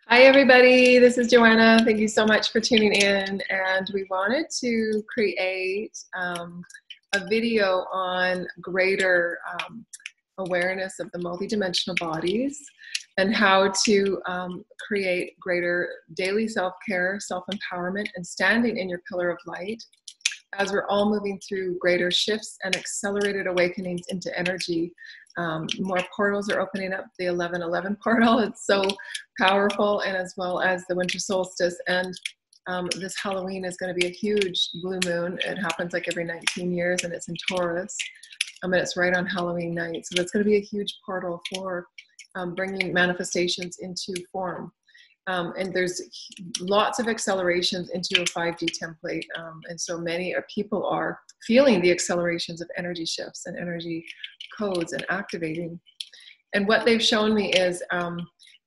Hi everybody, this is Joanna. Thank you so much for tuning in, and we wanted to create a video on greater awareness of the multidimensional bodies and how to create greater daily self-care, self-empowerment, and standing in your pillar of light as we're all moving through greater shifts and accelerated awakenings into energy. More portals are opening up. The 1111 portal, it's so powerful, and as well as the winter solstice. And this Halloween is going to be a huge blue moon. It happens like every 19 years, and it's in Taurus. And it's right on Halloween night. So that's going to be a huge portal for bringing manifestations into form. And there's lots of accelerations into a 5D template. And so many people are feeling the accelerations of energy shifts and energy codes and activating. And what they've shown me is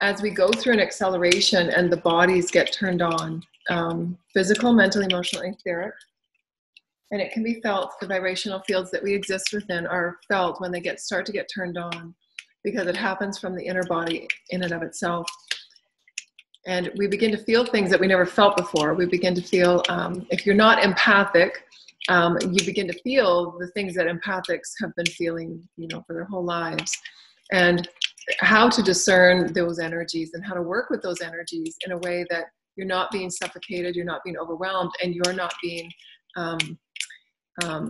as we go through an acceleration and the bodies get turned on, physical, mental, emotional, and etheric, and it can be felt, the vibrational fields that we exist within are felt when they start to get turned on, because it happens from the inner body in and of itself. And we begin to feel things that we never felt before. We begin to feel, if you're not empathic, you begin to feel the things that empathics have been feeling, for their whole lives. And how to discern those energies and how to work with those energies in a way that you're not being suffocated, you're not being overwhelmed, and you're not being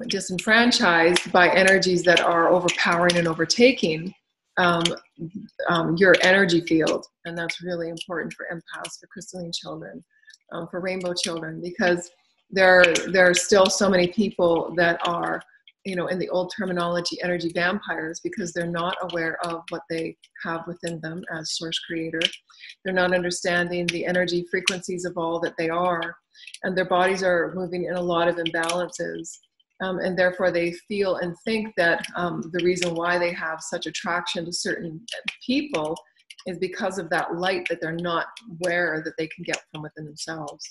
disenfranchised by energies that are overpowering and overtaking your energy field. And that's really important for empaths, for crystalline children, for rainbow children, because there are still so many people that are, in the old terminology, energy vampires, because they're not aware of what they have within them as source creator. They're not understanding the energy frequencies of all that they are, and their bodies are moving in a lot of imbalances. And therefore they feel and think that the reason why they have such attraction to certain people is because of that light that they're not aware that they can get from within themselves,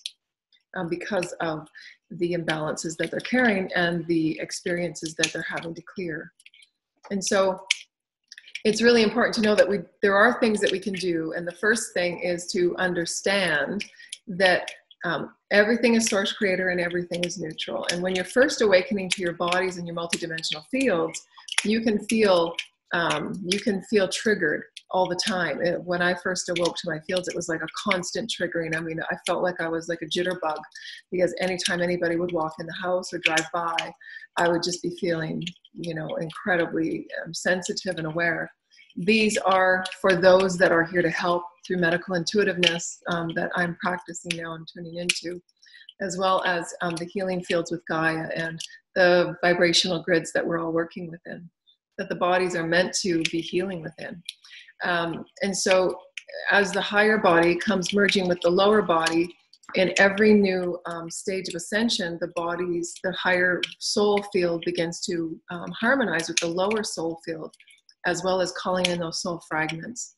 because of the imbalances that they're carrying and the experiences that they're having to clear. And so it's really important to know that there are things that we can do. And the first thing is to understand that everything is source creator and everything is neutral. And when you're first awakening to your bodies and your multidimensional fields, you can feel triggered all the time. When I first awoke to my fields, it was like a constant triggering. I mean, I felt like I was like a jitterbug, because anytime anybody would walk in the house or drive by, I would just be feeling, incredibly sensitive and aware. These are for those that are here to help through medical intuitiveness that I'm practicing now and tuning into, as well as the healing fields with Gaia and the vibrational grids that we're all working within, that the bodies are meant to be healing within. And so as the higher body comes merging with the lower body, in every new stage of ascension, the higher soul field begins to harmonize with the lower soul field, as well as calling in those soul fragments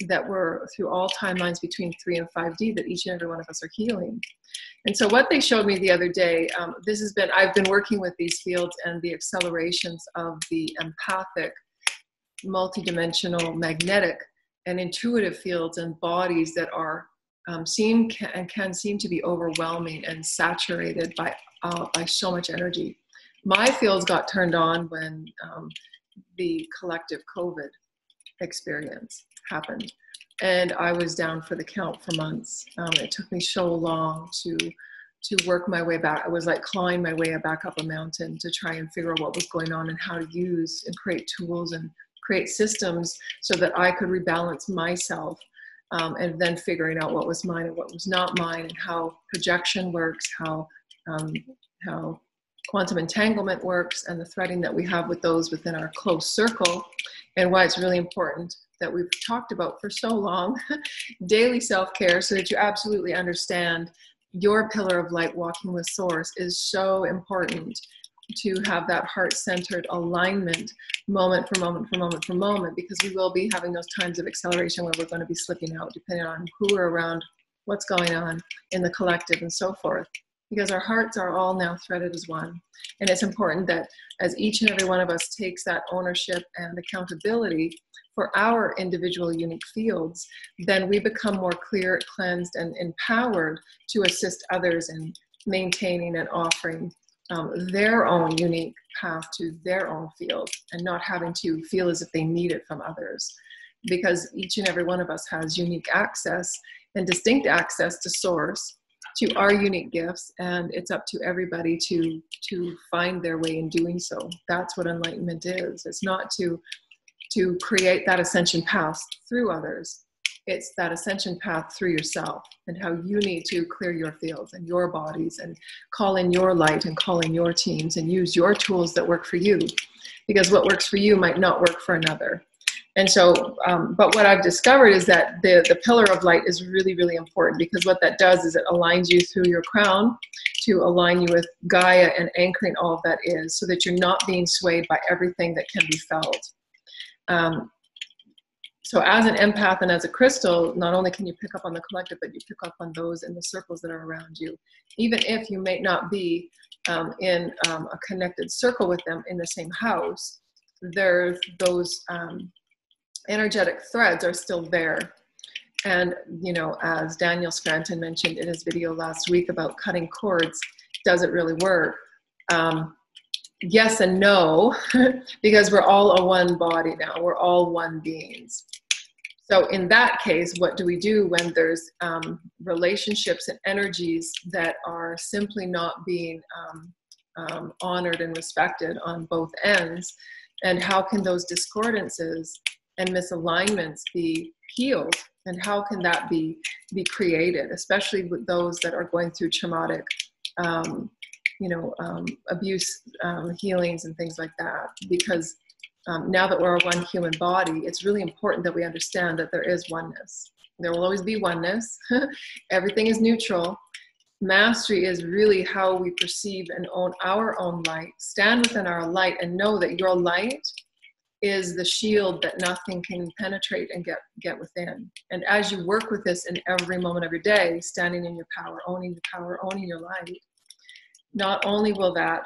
that were through all timelines between 3 and 5D that each and every one of us are healing. And so what they showed me the other day, I've been working with these fields and the accelerations of the empathic, multidimensional, magnetic, and intuitive fields and bodies that are can seem to be overwhelming and saturated by so much energy. My fields got turned on when the collective COVID experience happened, and I was down for the count for months. It took me so long to work my way back. I was like clawing my way back up a mountain to try and figure out what was going on and how to use and create tools and create systems so that I could rebalance myself, and then figuring out what was mine and what was not mine, and how projection works, how quantum entanglement works, and the threading that we have with those within our close circle, and why it's really important that we've talked about for so long, daily self-care, so that you absolutely understand your pillar of light walking with source is so important, to have that heart-centered alignment moment for moment for moment for moment, because we will be having those times of acceleration where we're going to be slipping out depending on who we're around, what's going on in the collective, and so forth. because our hearts are all now threaded as one. And it's important that as each and every one of us takes that ownership and accountability for our individual unique fields, then we become more clear, cleansed, and empowered to assist others in maintaining and offering their own unique path to their own field, and not having to feel as if they need it from others. Because each and every one of us has unique access and distinct access to source, to our unique gifts, and it's up to everybody to find their way in doing so. That's what enlightenment is. It's not to create that ascension path through others. It's that ascension path through yourself, and how you need to clear your fields and your bodies and call in your light and call in your teams and use your tools that work for you, because what works for you might not work for another. And so, but what I've discovered is that the pillar of light is really, really important, because what that does is it aligns you through your crown to align you with Gaia and anchoring all of that is, so that you're not being swayed by everything that can be felt. So as an empath and as a crystal, not only can you pick up on the collective, but you pick up on those in the circles that are around you. Even if you may not be in a connected circle with them in the same house, there's those energetic threads are still there. And, you know, as Daniel Scranton mentioned in his video last week about cutting cords, does it really work? Yes and no, because we're all a one body now. We're all one beings. So in that case, what do we do when there's relationships and energies that are simply not being honored and respected on both ends? And how can those discordances and misalignments be healed? And how can that be created, especially with those that are going through traumatic abuse healings and things like that? Because now that we're one human body, it's really important that we understand that there is oneness. There will always be oneness. Everything is neutral. Mastery is really how we perceive and own our own light, stand within our light, and know that your light is the shield that nothing can penetrate and get within. And as you work with this in every moment of your day, standing in your power, owning your light, not only will that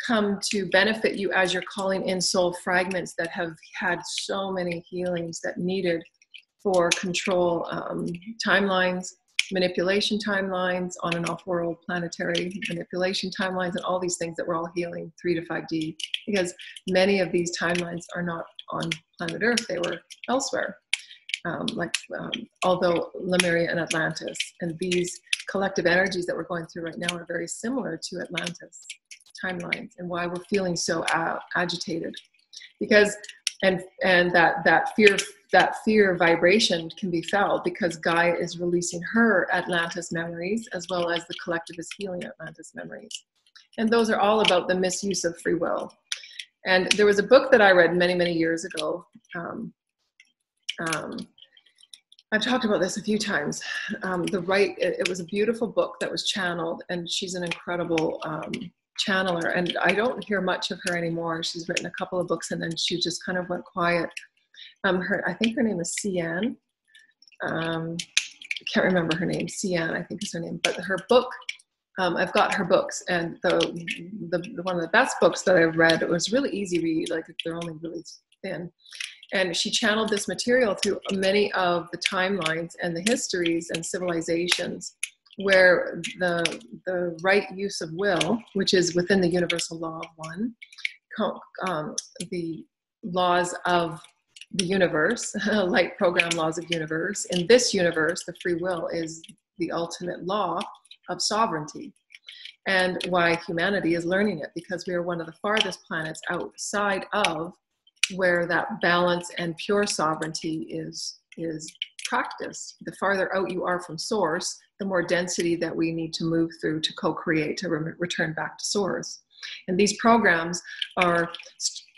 come to benefit you as you're calling in soul fragments that have had so many healings that needed for control timelines, manipulation timelines, on and off world planetary manipulation timelines, and all these things that we're all healing 3 to 5D, because many of these timelines are not on planet Earth, they were elsewhere, although Lemuria and Atlantis, and these collective energies that we're going through right now are very similar to Atlantis timelines, and why we're feeling so agitated, because and that fear vibration can be felt because Gaia is releasing her Atlantis memories, as well as the collective is healing Atlantis memories, and those are all about the misuse of free will. And there was a book that I read many years ago. I've talked about this a few times. It was a beautiful book that was channeled, and she's an incredible channeler, and I don't hear much of her anymore. She's written a couple of books, and then she just kind of went quiet. I think her name is Cian. I can't remember her name. Cian, I think is her name. But her book, I've got her books, and the one of the best books that I've read, it was really easy read, like they're only really thin. And she channeled this material through many of the timelines and the histories and civilizations where the right use of will, which is within the universal law of one, the laws of the universe, light program laws of universe. In this universe, the free will is the ultimate law of sovereignty, and why humanity is learning it, because we are one of the farthest planets outside of where that balance and pure sovereignty is practiced. The farther out you are from source, the more density that we need to move through to co-create, to return back to source. And these programs are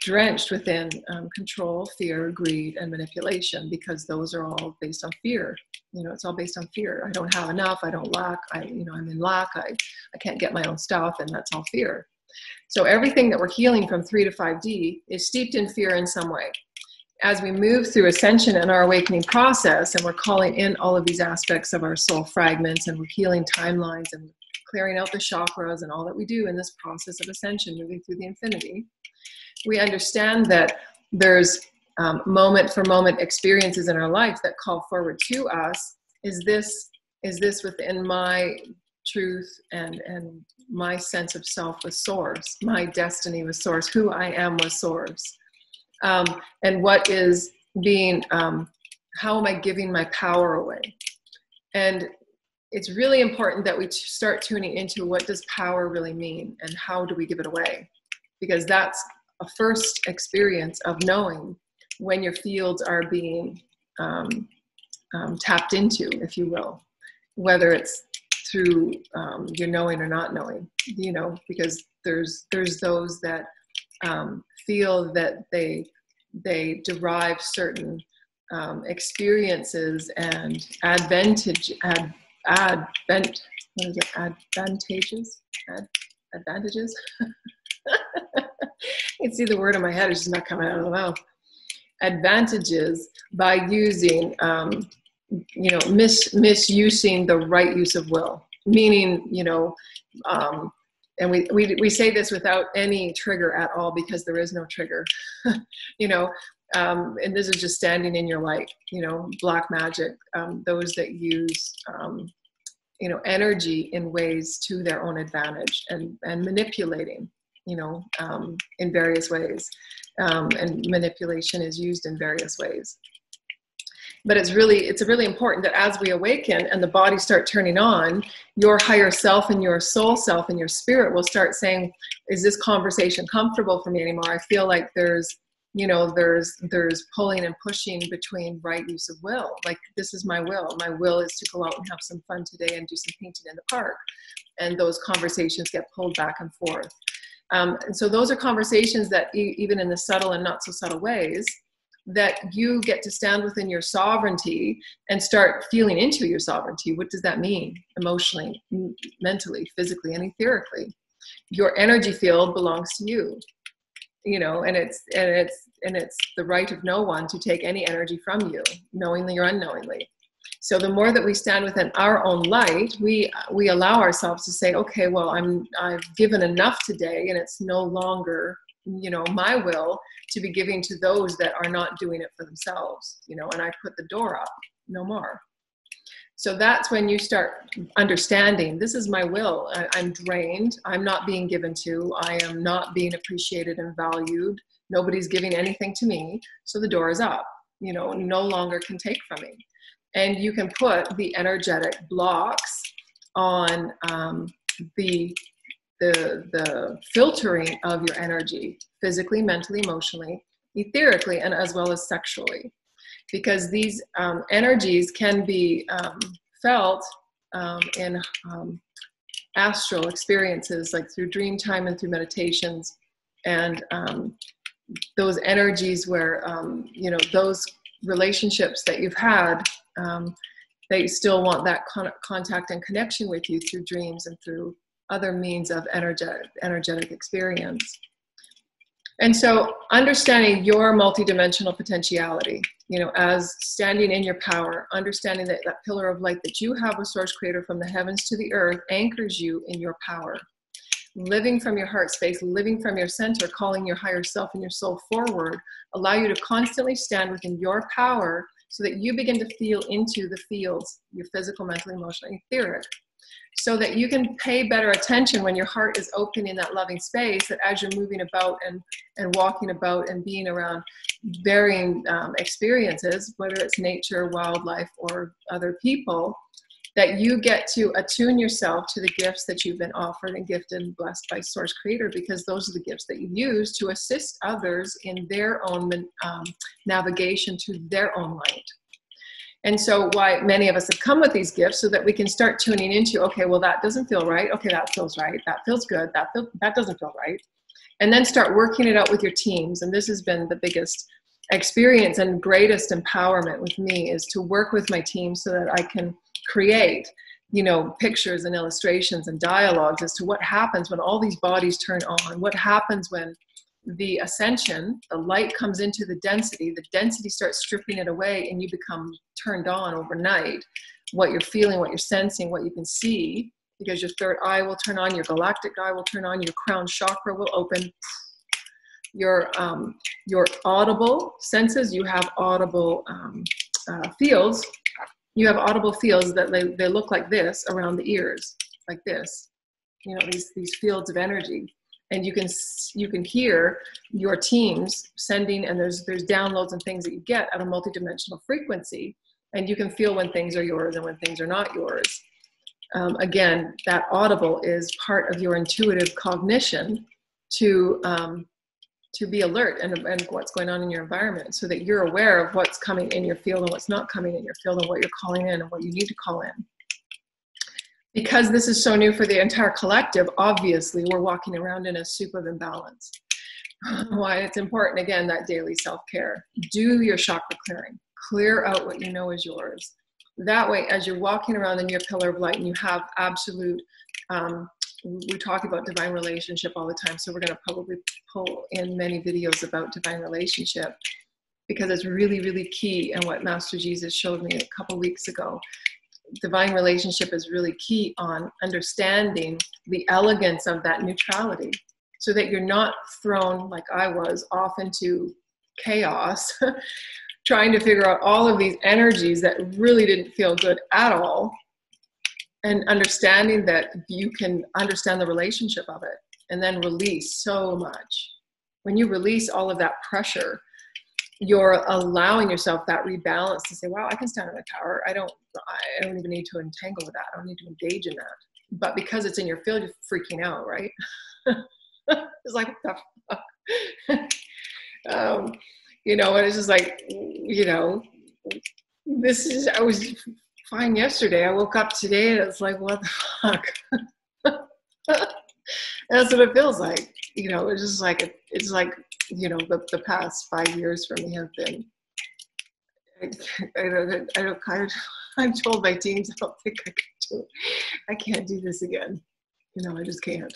drenched within control, fear, greed, and manipulation, because those are all based on fear. You know, it's all based on fear. I don't have enough, I don't lack, I'm in lack, I can't get my own stuff, and that's all fear. So everything that we're healing from 3 to 5D is steeped in fear in some way. As we move through ascension and our awakening process, and we're calling in all of these aspects of our soul fragments, and we're healing timelines, and clearing out the chakras and all that we do in this process of ascension, moving through the infinity, we understand that there's moment for moment experiences in our life that call forward to us. Is this within my truth and my sense of self with source, my destiny with source, who I am with source, and what is being, how am I giving my power away? And it's really important that we start tuning into what does power really mean and how do we give it away? Because that's a first experience of knowing when your fields are being tapped into, if you will, whether it's through your knowing or not knowing, you know, because there's those that feel that they derive certain experiences and advantages. You can see the word in my head is just not coming out of the mouth. Advantages by using, you know, misusing the right use of will. Meaning, you know, and we say this without any trigger at all because there is no trigger, you know, and this is just standing in your light, you know, black magic, those that use, you know, energy in ways to their own advantage and manipulating, you know, in various ways. And manipulation is used in various ways. But it's really important that as we awaken and the bodies start turning on, your higher self and your soul self and your spirit will start saying, is this conversation comfortable for me anymore? I feel like there's, you know, there's pulling and pushing between right use of will. Like, this is my will. My will is to go out and have some fun today and do some painting in the park. And those conversations get pulled back and forth. And so those are conversations that even in the subtle and not so subtle ways, that you get to stand within your sovereignty and start feeling into your sovereignty. What does that mean? Emotionally, mentally, physically, and etherically. Your energy field belongs to you, you know, and it's the right of no one to take any energy from you, knowingly or unknowingly. So the more that we stand within our own light, we allow ourselves to say, okay, well, I've given enough today, and it's no longer, you know, my will to be giving to those that are not doing it for themselves, you know, and I put the door up, no more. So that's when you start understanding, this is my will. I'm drained. I'm not being given to. I am not being appreciated and valued. Nobody's giving anything to me. So the door is up, you know, no longer can take from me. And you can put the energetic blocks on the filtering of your energy, physically, mentally, emotionally, etherically, and as well as sexually. Because these energies can be felt in astral experiences, like through dream time and through meditations. And those energies where, you know, those relationships that you've had, they still want that contact and connection with you through dreams and through other means of energetic experience. And so understanding your multidimensional potentiality, you know, as standing in your power, understanding that that pillar of light that you have with Source Creator from the heavens to the earth anchors you in your power. Living from your heart space, living from your center, calling your higher self and your soul forward, allow you to constantly stand within your power so that you begin to feel into the fields, your physical, mental, emotional, etheric, so that you can pay better attention when your heart is open in that loving space, that as you're moving about and walking about and being around varying experiences, whether it's nature, wildlife, or other people, that you get to attune yourself to the gifts that you've been offered and gifted and blessed by Source Creator, because those are the gifts that you use to assist others in their own navigation to their own light. And so why many of us have come with these gifts, so that we can start tuning into, okay, well, that doesn't feel right. Okay, that feels right. That feels good. That doesn't feel right. And then start working it out with your teams. And this has been the biggest experience and greatest empowerment with me, is to work with my team so that I can create, you know, pictures and illustrations and dialogues as to what happens when all these bodies turn on, what happens when the ascension, the light comes into the density starts stripping it away, and you become turned on overnight. What you're feeling, what you're sensing, what you can see because your third eye will turn on, your galactic eye will turn on, your crown chakra will open. Your audible senses, you have audible fields. You have audible fields that they look like this around the ears, like this. You know, these fields of energy. And you can hear your teams sending, and there's downloads and things that you get at a multidimensional frequency, and you can feel when things are yours and when things are not yours. Again, that audible is part of your intuitive cognition to be alert and what's going on in your environment, so that you're aware of what's coming in your field and what's not coming in your field, and what you're calling in and what you need to call in. Because this is so new for the entire collective, obviously, we're walking around in a soup of imbalance. Why it's important, again, that daily self-care. Do your chakra clearing. Clear out what you know is yours. That way, as you're walking around in your pillar of light and you have absolute, we talk about divine relationship all the time, so we're going to probably pull in many videos about divine relationship, because it's really, really key. And what Master Jesus showed me a couple weeks ago, divine relationship is really key on understanding the elegance of that neutrality, so that you're not thrown, like I was, off into chaos, trying to figure out all of these energies that really didn't feel good at all, and understanding that you can understand the relationship of it and then release so much. When you release all of that pressure, you're allowing yourself that rebalance to say, wow, I can stand in my power. I don't even need to entangle with that. I don't need to engage in that. But because it's in your field, you're freaking out, right? It's like, what the fuck? You know, and it's just like, you know, I was fine yesterday. I woke up today and it's like, what the fuck? That's what it feels like. You know, it's just like, it's like, you know, the past 5 years for me have been, I've told my teams, I don't think I can do it. I can't do this again. You know, I just can't.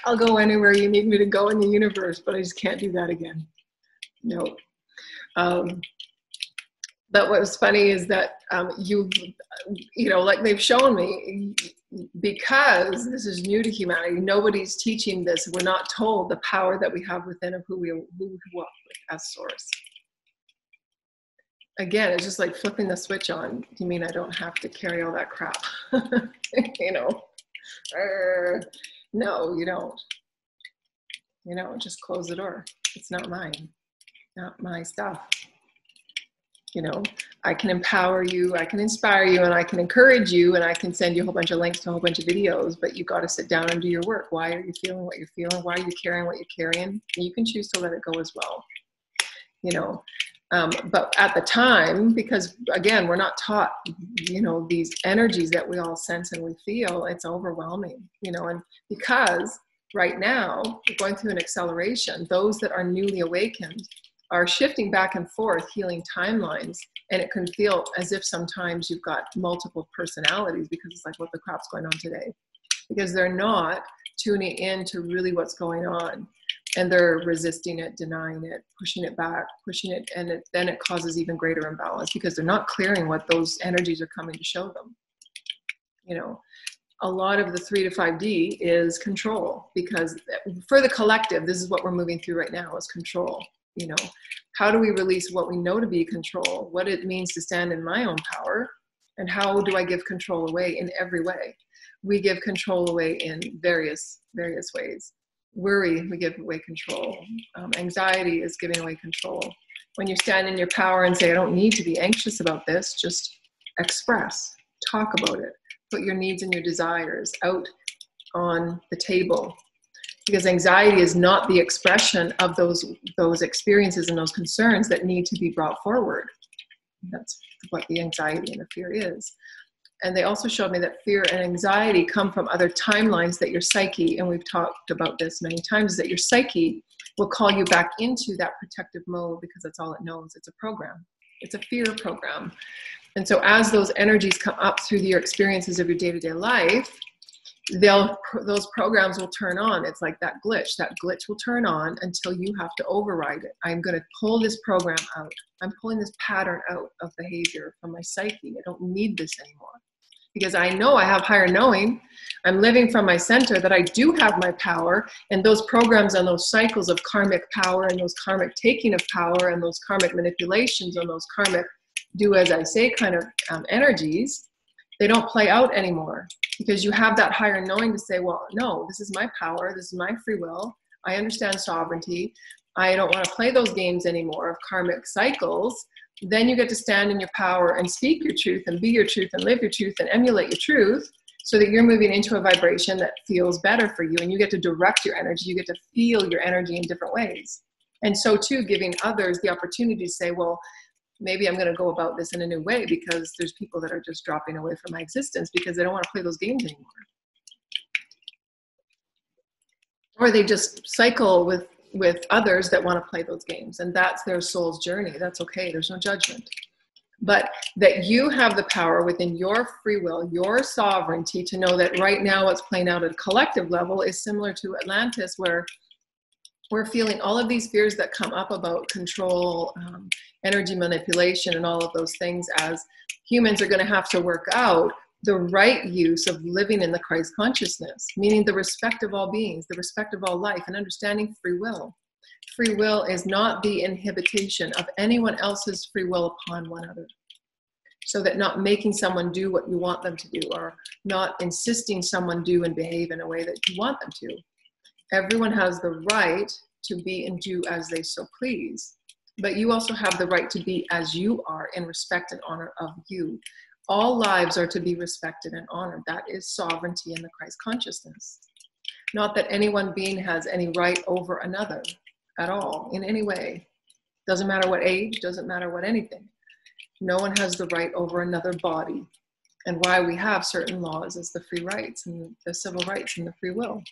I'll go anywhere you need me to go in the universe, but I just can't do that again. No. But what was funny is that you know, like they've shown me, because this is new to humanity, nobody's teaching this. We're not told the power that we have within of who we walk with as source. Again, it's just like flipping the switch on. You mean I don't have to carry all that crap? You know, no, you don't. You know, just close the door. It's not mine, not my stuff. You know, I can empower you, I can inspire you, and I can encourage you, and I can send you a whole bunch of links to a whole bunch of videos, but you got to sit down and do your work. Why are you feeling what you're feeling? Why are you carrying what you're carrying? And you can choose to let it go as well. You know, but at the time, because again, we're not taught, you know, these energies that we all sense and we feel, it's overwhelming, you know, and because right now we're going through an acceleration, those that are newly awakened are shifting back and forth, healing timelines, and it can feel as if sometimes you've got multiple personalities, because it's like, what the crap's going on today? Because they're not tuning in to really what's going on, and they're resisting it, denying it, pushing it back, pushing it, and then it causes even greater imbalance, because they're not clearing what those energies are coming to show them. You know, a lot of the 3 to 5D is control, because for the collective, this is what we're moving through right now, is control. You know, how do we release what we know to be control, what it means to stand in my own power, and how do I give control away in every way? We give control away in various ways. Worry, we give away control. Anxiety is giving away control. When you stand in your power and say, I don't need to be anxious about this, just express, talk about it, put your needs and your desires out on the table. Because anxiety is not the expression of those experiences and those concerns that need to be brought forward. That's what the anxiety and the fear is. And they also showed me that fear and anxiety come from other timelines, that your psyche, and we've talked about this many times, is that your psyche will call you back into that protective mode, because that's all it knows. It's a program. It's a fear program. And so as those energies come up through your experiences of your day-to-day life, those programs will turn on. It's like that glitch. That glitch will turn on until you have to override it. I'm going to pull this program out. I'm pulling this pattern out of behavior from my psyche. I don't need this anymore. because I know I have higher knowing. I'm living from my center, that I do have my power, and those programs and those cycles of karmic power and those karmic taking of power and those karmic manipulations and those karmic do as I say kind of energies, they don't play out anymore, because you have that higher knowing to say, well, no, this is my power, this is my free will, I understand sovereignty, I don't want to play those games anymore of karmic cycles. Then you get to stand in your power and speak your truth and be your truth and live your truth and emulate your truth, so that you're moving into a vibration that feels better for you, and you get to direct your energy, you get to feel your energy in different ways. And so too, giving others the opportunity to say, well, maybe I'm going to go about this in a new way, because there's people that are just dropping away from my existence because they don't want to play those games anymore. Or they just cycle with others that want to play those games, and that's their soul's journey. That's okay. There's no judgment. But that you have the power within your free will, your sovereignty, to know that right now what's playing out at a collective level is similar to Atlantis, where we're feeling all of these fears that come up about control, energy manipulation, and all of those things, as humans are going to have to work out the right use of living in the Christ consciousness, meaning the respect of all beings, the respect of all life, and understanding free will. Free will is not the inhibition of anyone else's free will upon one another. So that not making someone do what you want them to do, or not insisting someone do and behave in a way that you want them to. Everyone has the right to be and do as they so please. But you also have the right to be as you are, in respect and honor of you. All lives are to be respected and honored. That is sovereignty in the Christ consciousness. Not that any one being has any right over another at all, in any way. Doesn't matter what age, doesn't matter what anything. No one has the right over another body. And why we have certain laws is the free rights and the civil rights and the free will.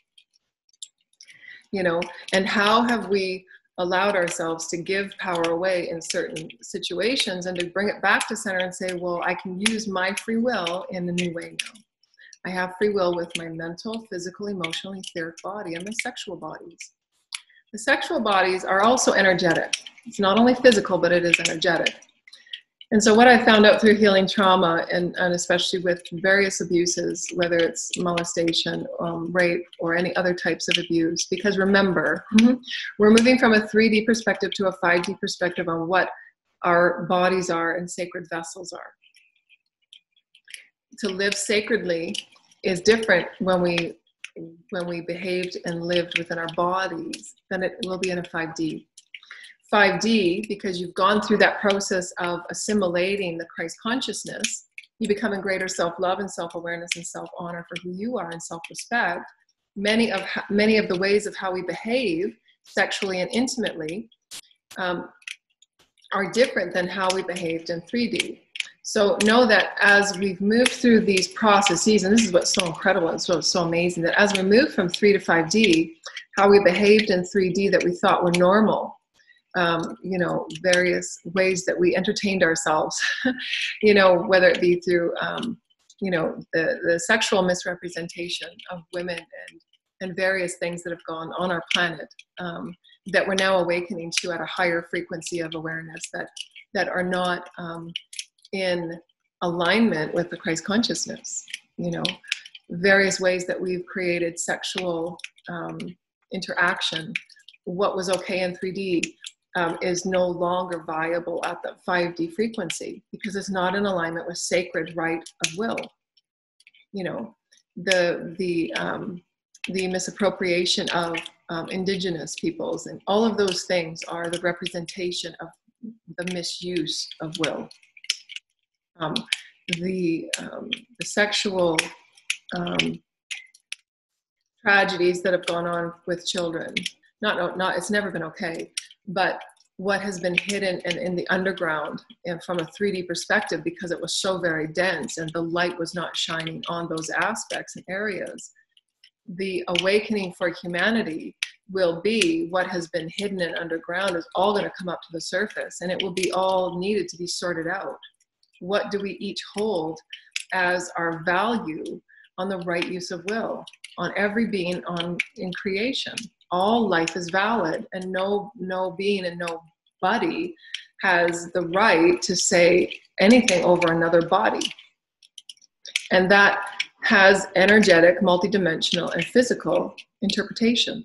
You know, and how have we allowed ourselves to give power away in certain situations, and to bring it back to center and say, well, I can use my free will in a new way now. I have free will with my mental, physical, emotional, etheric body, and my sexual bodies. The sexual bodies are also energetic. It's not only physical, but it is energetic. And so what I found out through healing trauma, and especially with various abuses, whether it's molestation, rape, or any other types of abuse, because remember, we're moving from a 3D perspective to a 5D perspective on what our bodies are and sacred vessels are. To live sacredly is different when we behaved and lived within our bodies than it will be in a 5D. 5D, because you've gone through that process of assimilating the Christ consciousness, you become in greater self-love and self-awareness and self-honor for who you are and self-respect. Many of the ways of how we behave sexually and intimately are different than how we behaved in 3D. So know that as we've moved through these processes, and this is what's so incredible and so amazing, that as we move from 3 to 5D, how we behaved in 3D that we thought were normal, you know, various ways that we entertained ourselves, you know, whether it be through, you know, the sexual misrepresentation of women and various things that have gone on our planet, that we're now awakening to at a higher frequency of awareness, that are not in alignment with the Christ consciousness. You know, various ways that we've created sexual interaction. What was okay in 3D is no longer viable at the 5D frequency, because it's not in alignment with sacred right of will. You know, the misappropriation of indigenous peoples, and all of those things are the representation of the misuse of will. The sexual tragedies that have gone on with children, it's never been okay, but what has been hidden and in the underground, and from a 3D perspective, because it was so very dense and the light was not shining on those aspects and areas, the awakening for humanity will be what has been hidden and underground is all going to come up to the surface, and it will be all needed to be sorted out. What do we each hold as our value on the right use of will, on every being in creation? All life is valid, and no being and nobody has the right to say anything over another body. And that has energetic, multidimensional, and physical interpretation.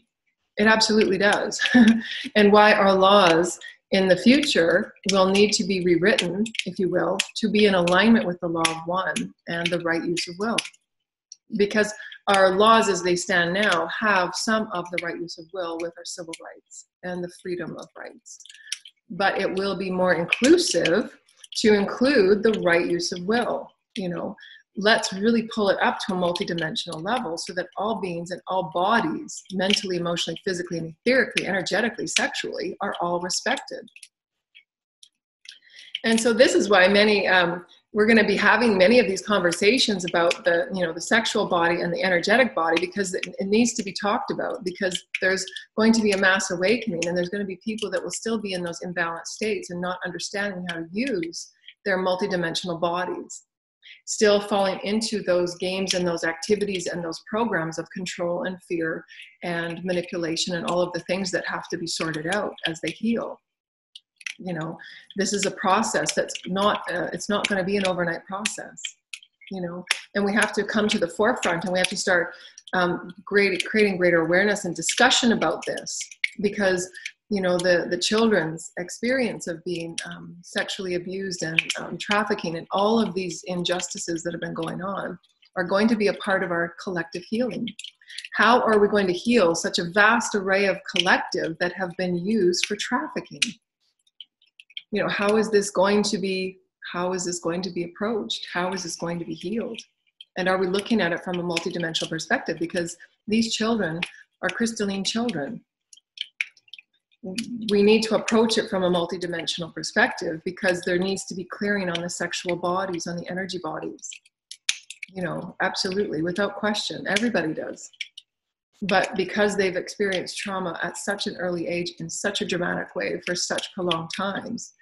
It absolutely does. And why our laws in the future will need to be rewritten, if you will, to be in alignment with the law of one and the right use of will. Because our laws as they stand now have some of the right use of will with our civil rights and the freedom of rights. But it will be more inclusive to include the right use of will. You know, let's really pull it up to a multidimensional level so that all beings and all bodies, mentally, emotionally, physically, and etherically, energetically, sexually, are all respected. And so this is why we're going to be having many of these conversations about the sexual body and the energetic body, because it needs to be talked about, because there's going to be a mass awakening, and there's going to be people that will still be in those imbalanced states and not understanding how to use their multidimensional bodies, still falling into those games and those activities and those programs of control and fear and manipulation and all of the things that have to be sorted out as they heal. You know, this is a process that's not, it's not going to be an overnight process, you know, and we have to come to the forefront, and we have to start creating greater awareness and discussion about this, because, you know, the children's experience of being sexually abused and trafficking and all of these injustices that have been going on are going to be a part of our collective healing. How are we going to heal such a vast array of collective that have been used for trafficking? You know, how is this going to be approached? How is this going to be healed? And are we looking at it from a multidimensional perspective? Because these children are crystalline children. We need to approach it from a multidimensional perspective, because there needs to be clearing on the sexual bodies, on the energy bodies. You know, absolutely, without question, everybody does. But because they've experienced trauma at such an early age in such a dramatic way for such prolonged times,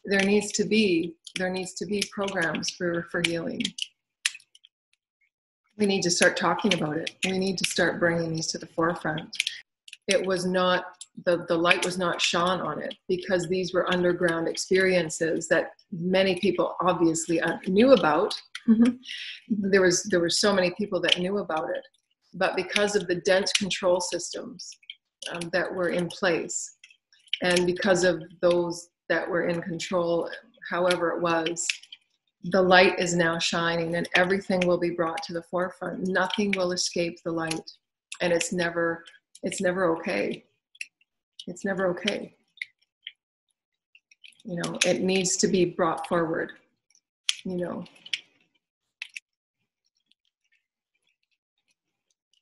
there needs to be programs for healing. We need to start talking about it. We need to start bringing these to the forefront. It was not, the light was not shone on it, because these were underground experiences that many people obviously knew about. There were so many people that knew about it, but because of the dense control systems that were in place, and because of those that were in control, however it was, the light is now shining, and everything will be brought to the forefront. Nothing will escape the light, and it's never okay. It's never okay. You know, it needs to be brought forward, you know.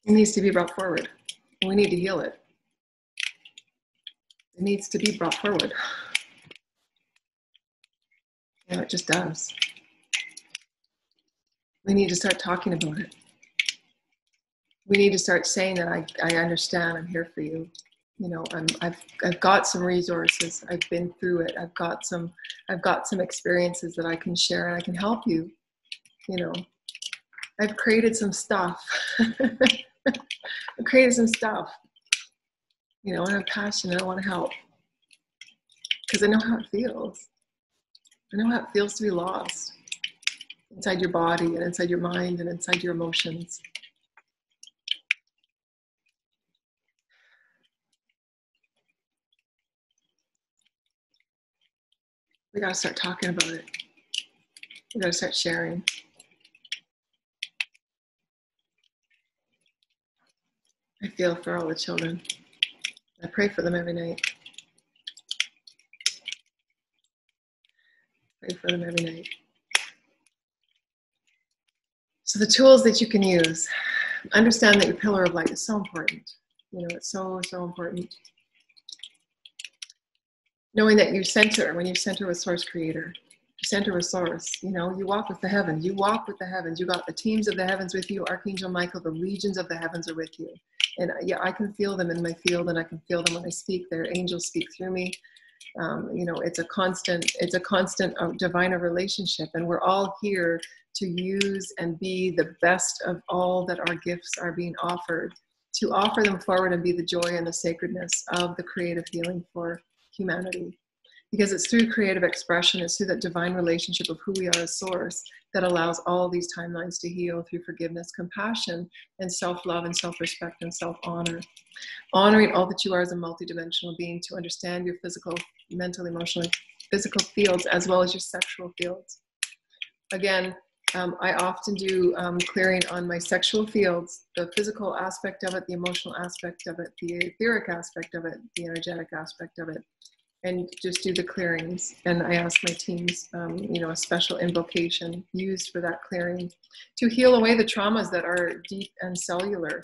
It needs to be brought forward. We need to heal it. It needs to be brought forward. You know, it just does. We need to start talking about it. We need to start saying that I understand, I'm here for you. You know, I've got some resources. I've been through it. I've got some experiences that I can share, and I can help you. You know, I've created some stuff. I've created some stuff. You know, and I'm passionate. I want to help, because I know how it feels. I know how it feels to be lost inside your body and inside your mind and inside your emotions. We got to start talking about it. We got to start sharing. I feel for all the children. I pray for them every night. Pray for them every night. So the tools that you can use, understand that your pillar of light is so important. You know, it's so, so important. Knowing that you center, when you center with Source Creator, you center with Source, you know, you walk with the heavens. You walk with the heavens. You got the teams of the heavens with you, Archangel Michael, the legions of the heavens are with you. And yeah, I can feel them in my field, and I can feel them when I speak. Their angels speak through me. You know, it's a constant diviner relationship, and we're all here to use and be the best of all that our gifts are being offered, to offer them forward and be the joy and the sacredness of the creative healing for humanity. Because it's through creative expression, it's through that divine relationship of who we are as source that allows all these timelines to heal through forgiveness, compassion, and self-love and self-respect and self-honor. Honoring all that you are as a multidimensional being, to understand your physical, mental, emotional, physical fields as well as your sexual fields. Again, I often do clearing on my sexual fields, the physical aspect of it, the emotional aspect of it, the etheric aspect of it, the energetic aspect of it, and just do the clearings. And I ask my teams, a special invocation used for that clearing to heal away the traumas that are deep and cellular,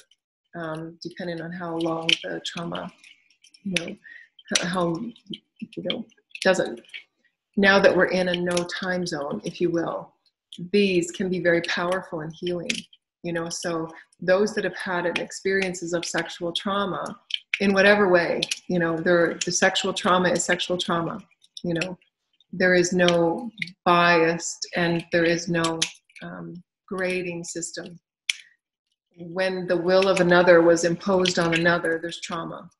depending on how long the trauma, doesn't. Now that we're in a no time zone, if you will, these can be very powerful and healing, so those that have had experiences of sexual trauma in whatever way, the sexual trauma is sexual trauma, there is no bias and there is no grading system. When the will of another was imposed on another, there's trauma,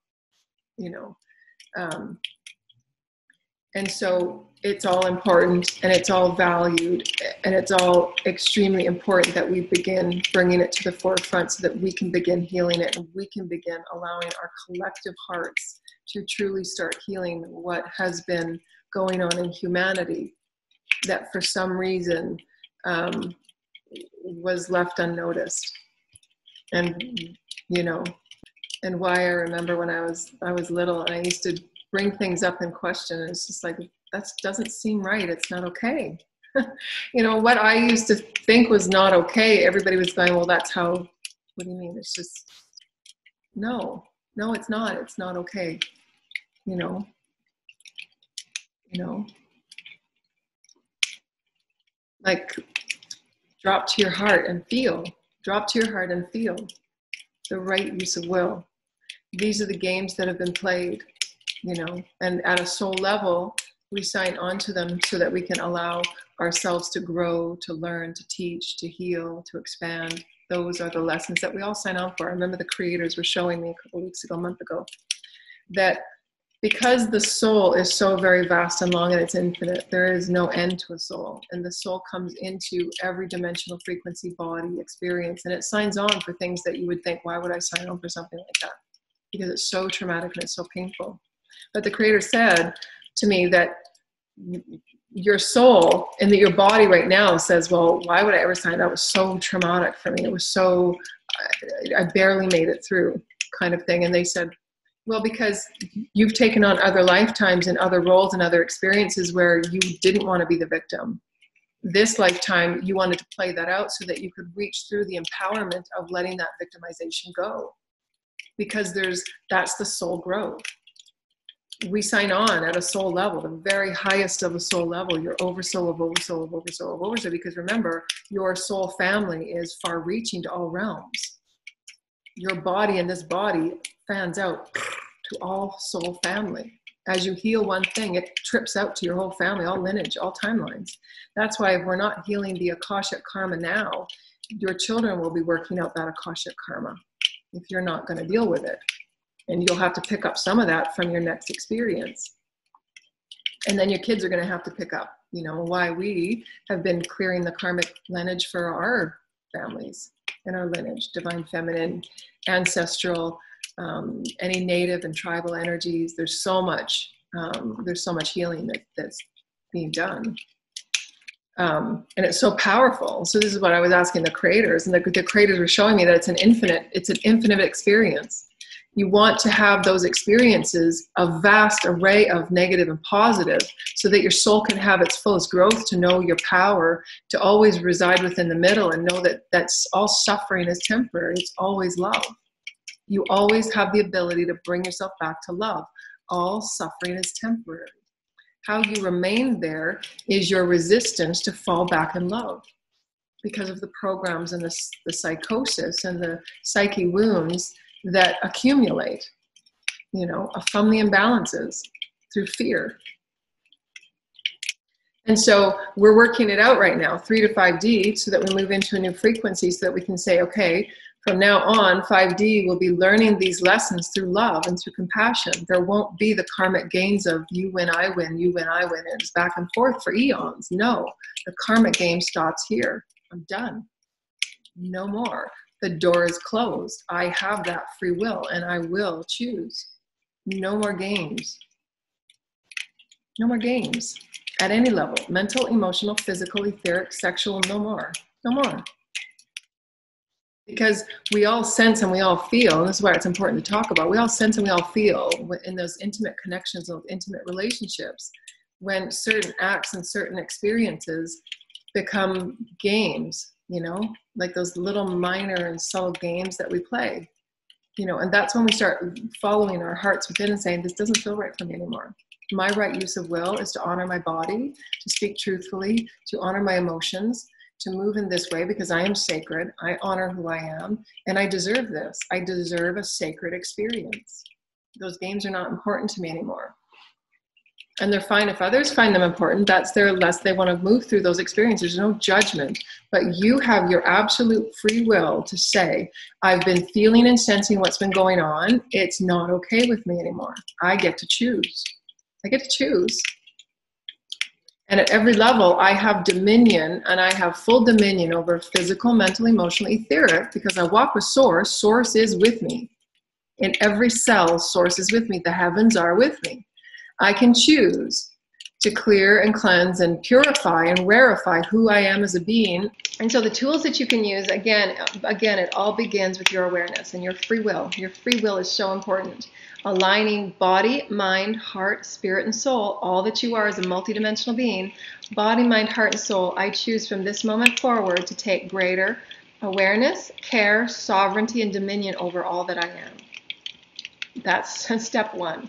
and so it's all important and it's all valued and it's all extremely important that we begin bringing it to the forefront so that we can begin healing it and we can begin allowing our collective hearts to truly start healing what has been going on in humanity that for some reason was left unnoticed. And, and why I remember when I was little and I used to bring things up in question. It's just like, that doesn't seem right. It's not okay. What I used to think was not okay, everybody was going, well, that's how, what do you mean? It's just, no, it's not. It's not okay. Like drop to your heart and feel. Drop to your heart and feel the right use of will. These are the games that have been played. And at a soul level, we sign on to them so that we can allow ourselves to grow, to learn, to teach, to heal, to expand. Those are the lessons that we all sign on for. I remember the creators were showing me a month ago, that because the soul is so very vast and long and it's infinite, there is no end to a soul. And the soul comes into every dimensional frequency, body, experience, and it signs on for things that you would think, why would I sign on for something like that? Because it's so traumatic and it's so painful. But the creator said to me that your soul and that your body right now says, well, why would I ever sign? That was so traumatic for me. It was so, I barely made it through kind of thing. And they said, well, because you've taken on other lifetimes and other roles and other experiences where you didn't want to be the victim. This lifetime, you wanted to play that out so that you could reach through the empowerment of letting that victimization go. Because that's the soul growth. We sign on at a soul level, the very highest of a soul level, your oversoul of oversoul of oversoul of oversoul, because remember, your soul family is far reaching to all realms. Your body and this body fans out to all soul family. As you heal one thing, it trips out to your whole family, all lineage, all timelines. That's why if we're not healing the akashic karma now, your children will be working out that akashic karma if you're not going to deal with it. And you'll have to pick up some of that from your next experience. And then your kids are going to have to pick up, why we have been clearing the karmic lineage for our families and our lineage, divine feminine, ancestral, any native and tribal energies. There's so much healing that's being done. And it's so powerful. So this is what I was asking the creators, and the creators were showing me that it's an infinite experience. You want to have those experiences, a vast array of negative and positive, so that your soul can have its fullest growth, to know your power, to always reside within the middle and know that that's all suffering is temporary. It's always love. You always have the ability to bring yourself back to love. All suffering is temporary. How you remain there is your resistance to fall back in love, because of the programs and the psychosis and the psyche wounds that accumulate, from the imbalances through fear. And so we're working it out right now, 3 to 5D, so that we move into a new frequency, so that we can say, okay, From now on, 5D will be learning these lessons through love and through compassion. There won't be the karmic games of you win, I win, you win, I win. It's back and forth for eons. No, the karmic game stops here. I'm done. No more. The door is closed. I have that free will and I will choose. No more games. No more games at any level. Mental, emotional, physical, etheric, sexual, no more. No more. Because we all sense and we all feel, and this is why it's important to talk about, we all sense and we all feel in those intimate connections, those intimate relationships, when certain acts and certain experiences become games, you know, like those little minor and subtle games that we play, you know, and that's when we start following our hearts within and saying, this doesn't feel right for me anymore. My right use of will is to honor my body, to speak truthfully, to honor my emotions, to move in this way because I am sacred, I honor who I am, and I deserve this. I deserve a sacred experience. Those games are not important to me anymore. And they're fine if others find them important. That's their less they want to move through those experiences. There's no judgment. But you have your absolute free will to say, I've been feeling and sensing what's been going on. It's not okay with me anymore. I get to choose. I get to choose. And at every level, I have dominion, and I have full dominion over physical, mental, emotional, etheric, because I walk with Source. Source is with me. In every cell, Source is with me. The heavens are with me. I can choose to clear and cleanse and purify and rarefy who I am as a being. And so the tools that you can use, again, it all begins with your awareness and your free will. Your free will is so important. Aligning body, mind, heart, spirit, and soul, all that you are as a multidimensional being, body, mind, heart, and soul, I choose from this moment forward to take greater awareness, care, sovereignty, and dominion over all that I am. That's step one.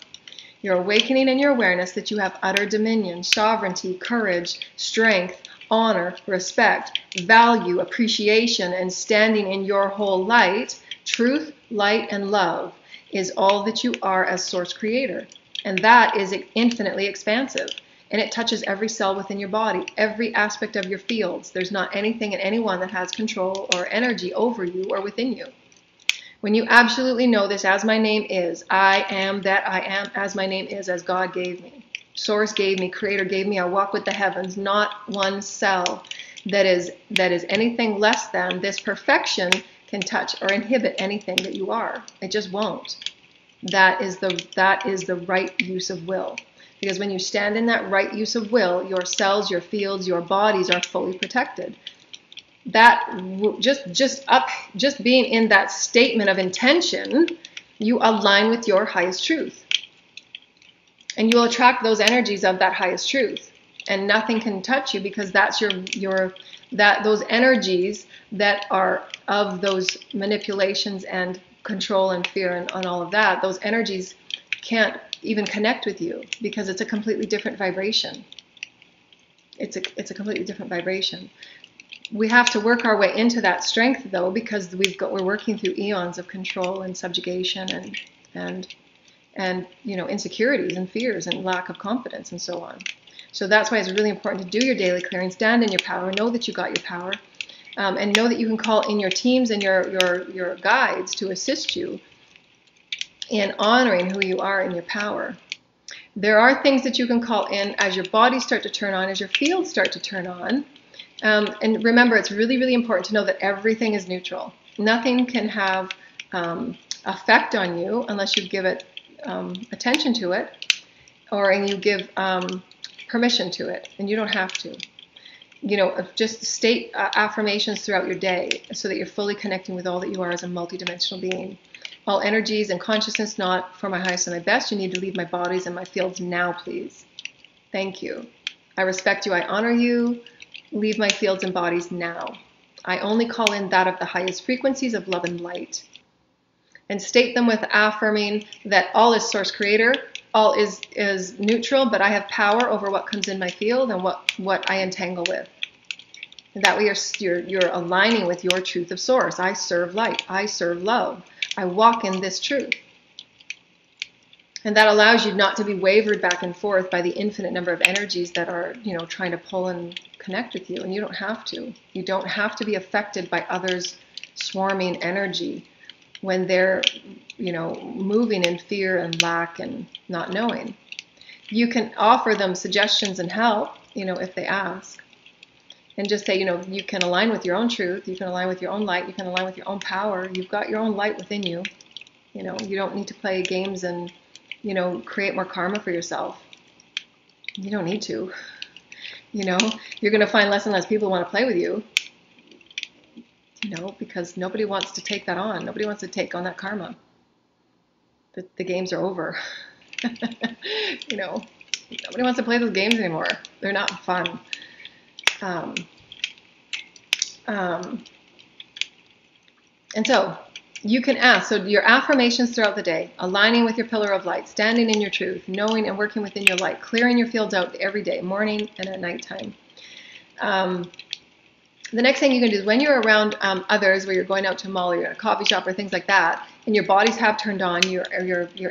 You're awakening in your awareness that you have utter dominion, sovereignty, courage, strength, honor, respect, value, appreciation, and standing in your whole light, truth, light, and love is all that you are as Source Creator. And that is infinitely expansive. And it touches every cell within your body, every aspect of your fields. There's not anything and anyone that has control or energy over you or within you. When you absolutely know this, as my name is, I am that I am, as my name is, as God gave me. Source gave me, Creator gave me, I walk with the heavens, not one cell that is anything less than this perfection can touch or inhibit anything that you are. It just won't. That is the right use of will. Because when you stand in that right use of will, your cells, your fields, your bodies are fully protected. That just being in that statement of intention, you align with your highest truth. And you'll attract those energies of that highest truth. And nothing can touch you because that's those energies that are of those manipulations and control and fear and all of that, those energies can't even connect with you because it's a completely different vibration. It's a completely different vibration. We have to work our way into that strength though, because we're working through eons of control and subjugation and you know, insecurities and fears and lack of confidence and so on. So that's why it's really important to do your daily clearing, stand in your power, know that you got your power, and know that you can call in your teams and your guides to assist you in honoring who you are in your power. There are things that you can call in as your bodies start to turn on, as your fields start to turn on. And remember, it's really, really important to know that everything is neutral. Nothing can have effect on you unless you give it attention to it, and you give permission to it, and you don't have to. You know, just state affirmations throughout your day so that you're fully connecting with all that you are as a multidimensional being. All energies and consciousness not for my highest and my best. You need to leave my bodies and my fields now, please. Thank you. I respect you. I honor you. Leave my fields and bodies now. I only call in that of the highest frequencies of love and light. And state them with affirming that all is Source Creator, all is neutral, but I have power over what comes in my field and what I entangle with. And that way you're aligning with your truth of Source. I serve light. I serve love. I walk in this truth. And that allows you not to be wavered back and forth by the infinite number of energies that are, you know, trying to pull and connect with you. And you don't have to. You don't have to be affected by others' swarming energy, when they're, moving in fear and lack and not knowing. You can offer them suggestions and help, if they ask. And just say, you can align with your own truth, you can align with your own light, you can align with your own power. You've got your own light within you. You don't need to play games and, create more karma for yourself. You don't need to. You're going to find less and less people want to play with you, because nobody wants to take that on. Nobody wants to take on that karma. The games are over. Nobody wants to play those games anymore. They're not fun. And so you can ask, so your affirmations throughout the day, aligning with your pillar of light, standing in your truth, knowing and working within your light, clearing your fields out every day, morning and at nighttime. The next thing you can do is when you're around others, where you're going out to a mall or you're in a coffee shop or things like that, and your bodies have turned on, your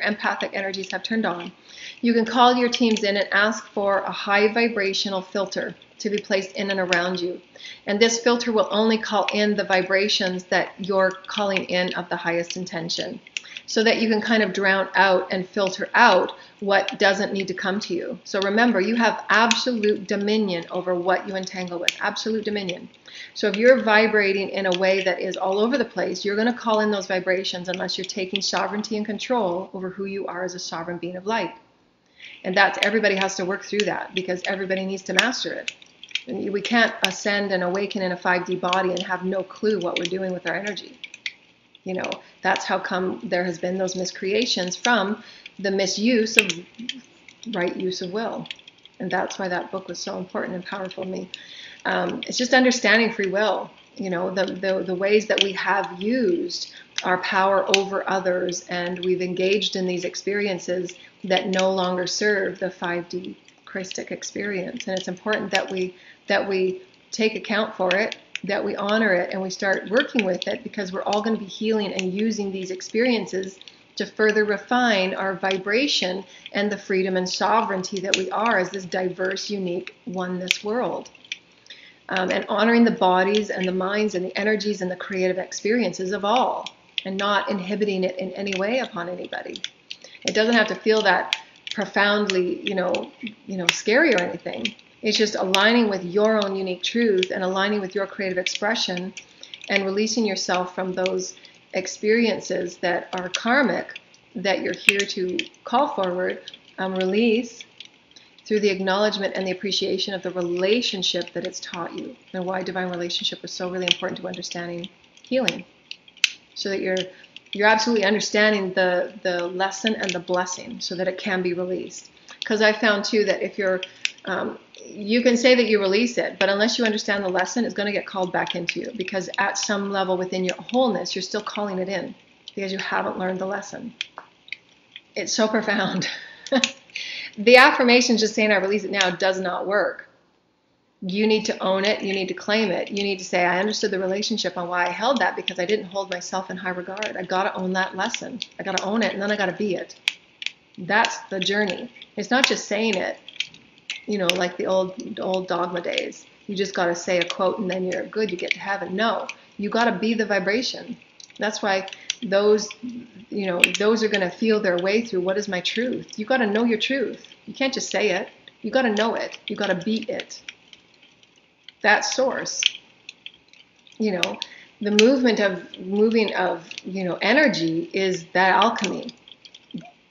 empathic energies have turned on, you can call your teams in and ask for a high vibrational filter to be placed in and around you. And this filter will only call in the vibrations that you're calling in of the highest intention, so that you can kind of drown out and filter out what doesn't need to come to you. So remember, you have absolute dominion over what you entangle with, absolute dominion. So if you're vibrating in a way that is all over the place, you're going to call in those vibrations unless you're taking sovereignty and control over who you are as a sovereign being of light. And everybody has to work through that, because everybody needs to master it. And we can't ascend and awaken in a 5D body and have no clue what we're doing with our energy. That's how come there has been those miscreations from the misuse of right use of will. And that's why that book was so important and powerful to me. It's just understanding free will, the ways that we have used our power over others, and we've engaged in these experiences that no longer serve the 5D Christic experience. And it's important that we take account for it, that we honor it, and we start working with it, because we're all going to be healing and using these experiences to further refine our vibration and the freedom and sovereignty that we are as this diverse, unique oneness world. And honoring the bodies and the minds and the energies and the creative experiences of all, and not inhibiting it in any way upon anybody. It doesn't have to feel that profoundly, scary or anything. It's just aligning with your own unique truth and aligning with your creative expression, and releasing yourself from those experiences that are karmic, that you're here to call forward, release through the acknowledgement and the appreciation of the relationship that it's taught you, and why divine relationship is so really important to understanding healing, so that you're absolutely understanding the lesson and the blessing, so that it can be released. Because I found too that if you're you can say that you release it, but unless you understand the lesson, it's going to get called back into you, because at some level within your wholeness, you're still calling it in, because you haven't learned the lesson. It's so profound. The affirmation just saying I release it now does not work. You need to own it. You need to claim it. You need to say, I understood the relationship and why I held that, because I didn't hold myself in high regard. I got to own that lesson. I got to own it, and then I got to be it. That's the journey. It's not just saying it, like the old dogma days. You just got to say a quote and then you're good, you get to heaven. No, you got to be the vibration. That's why those are going to feel their way through what is my truth. You got to know your truth. You can't just say it. You got to know it. You got to be it. That source. The moving of energy is that alchemy.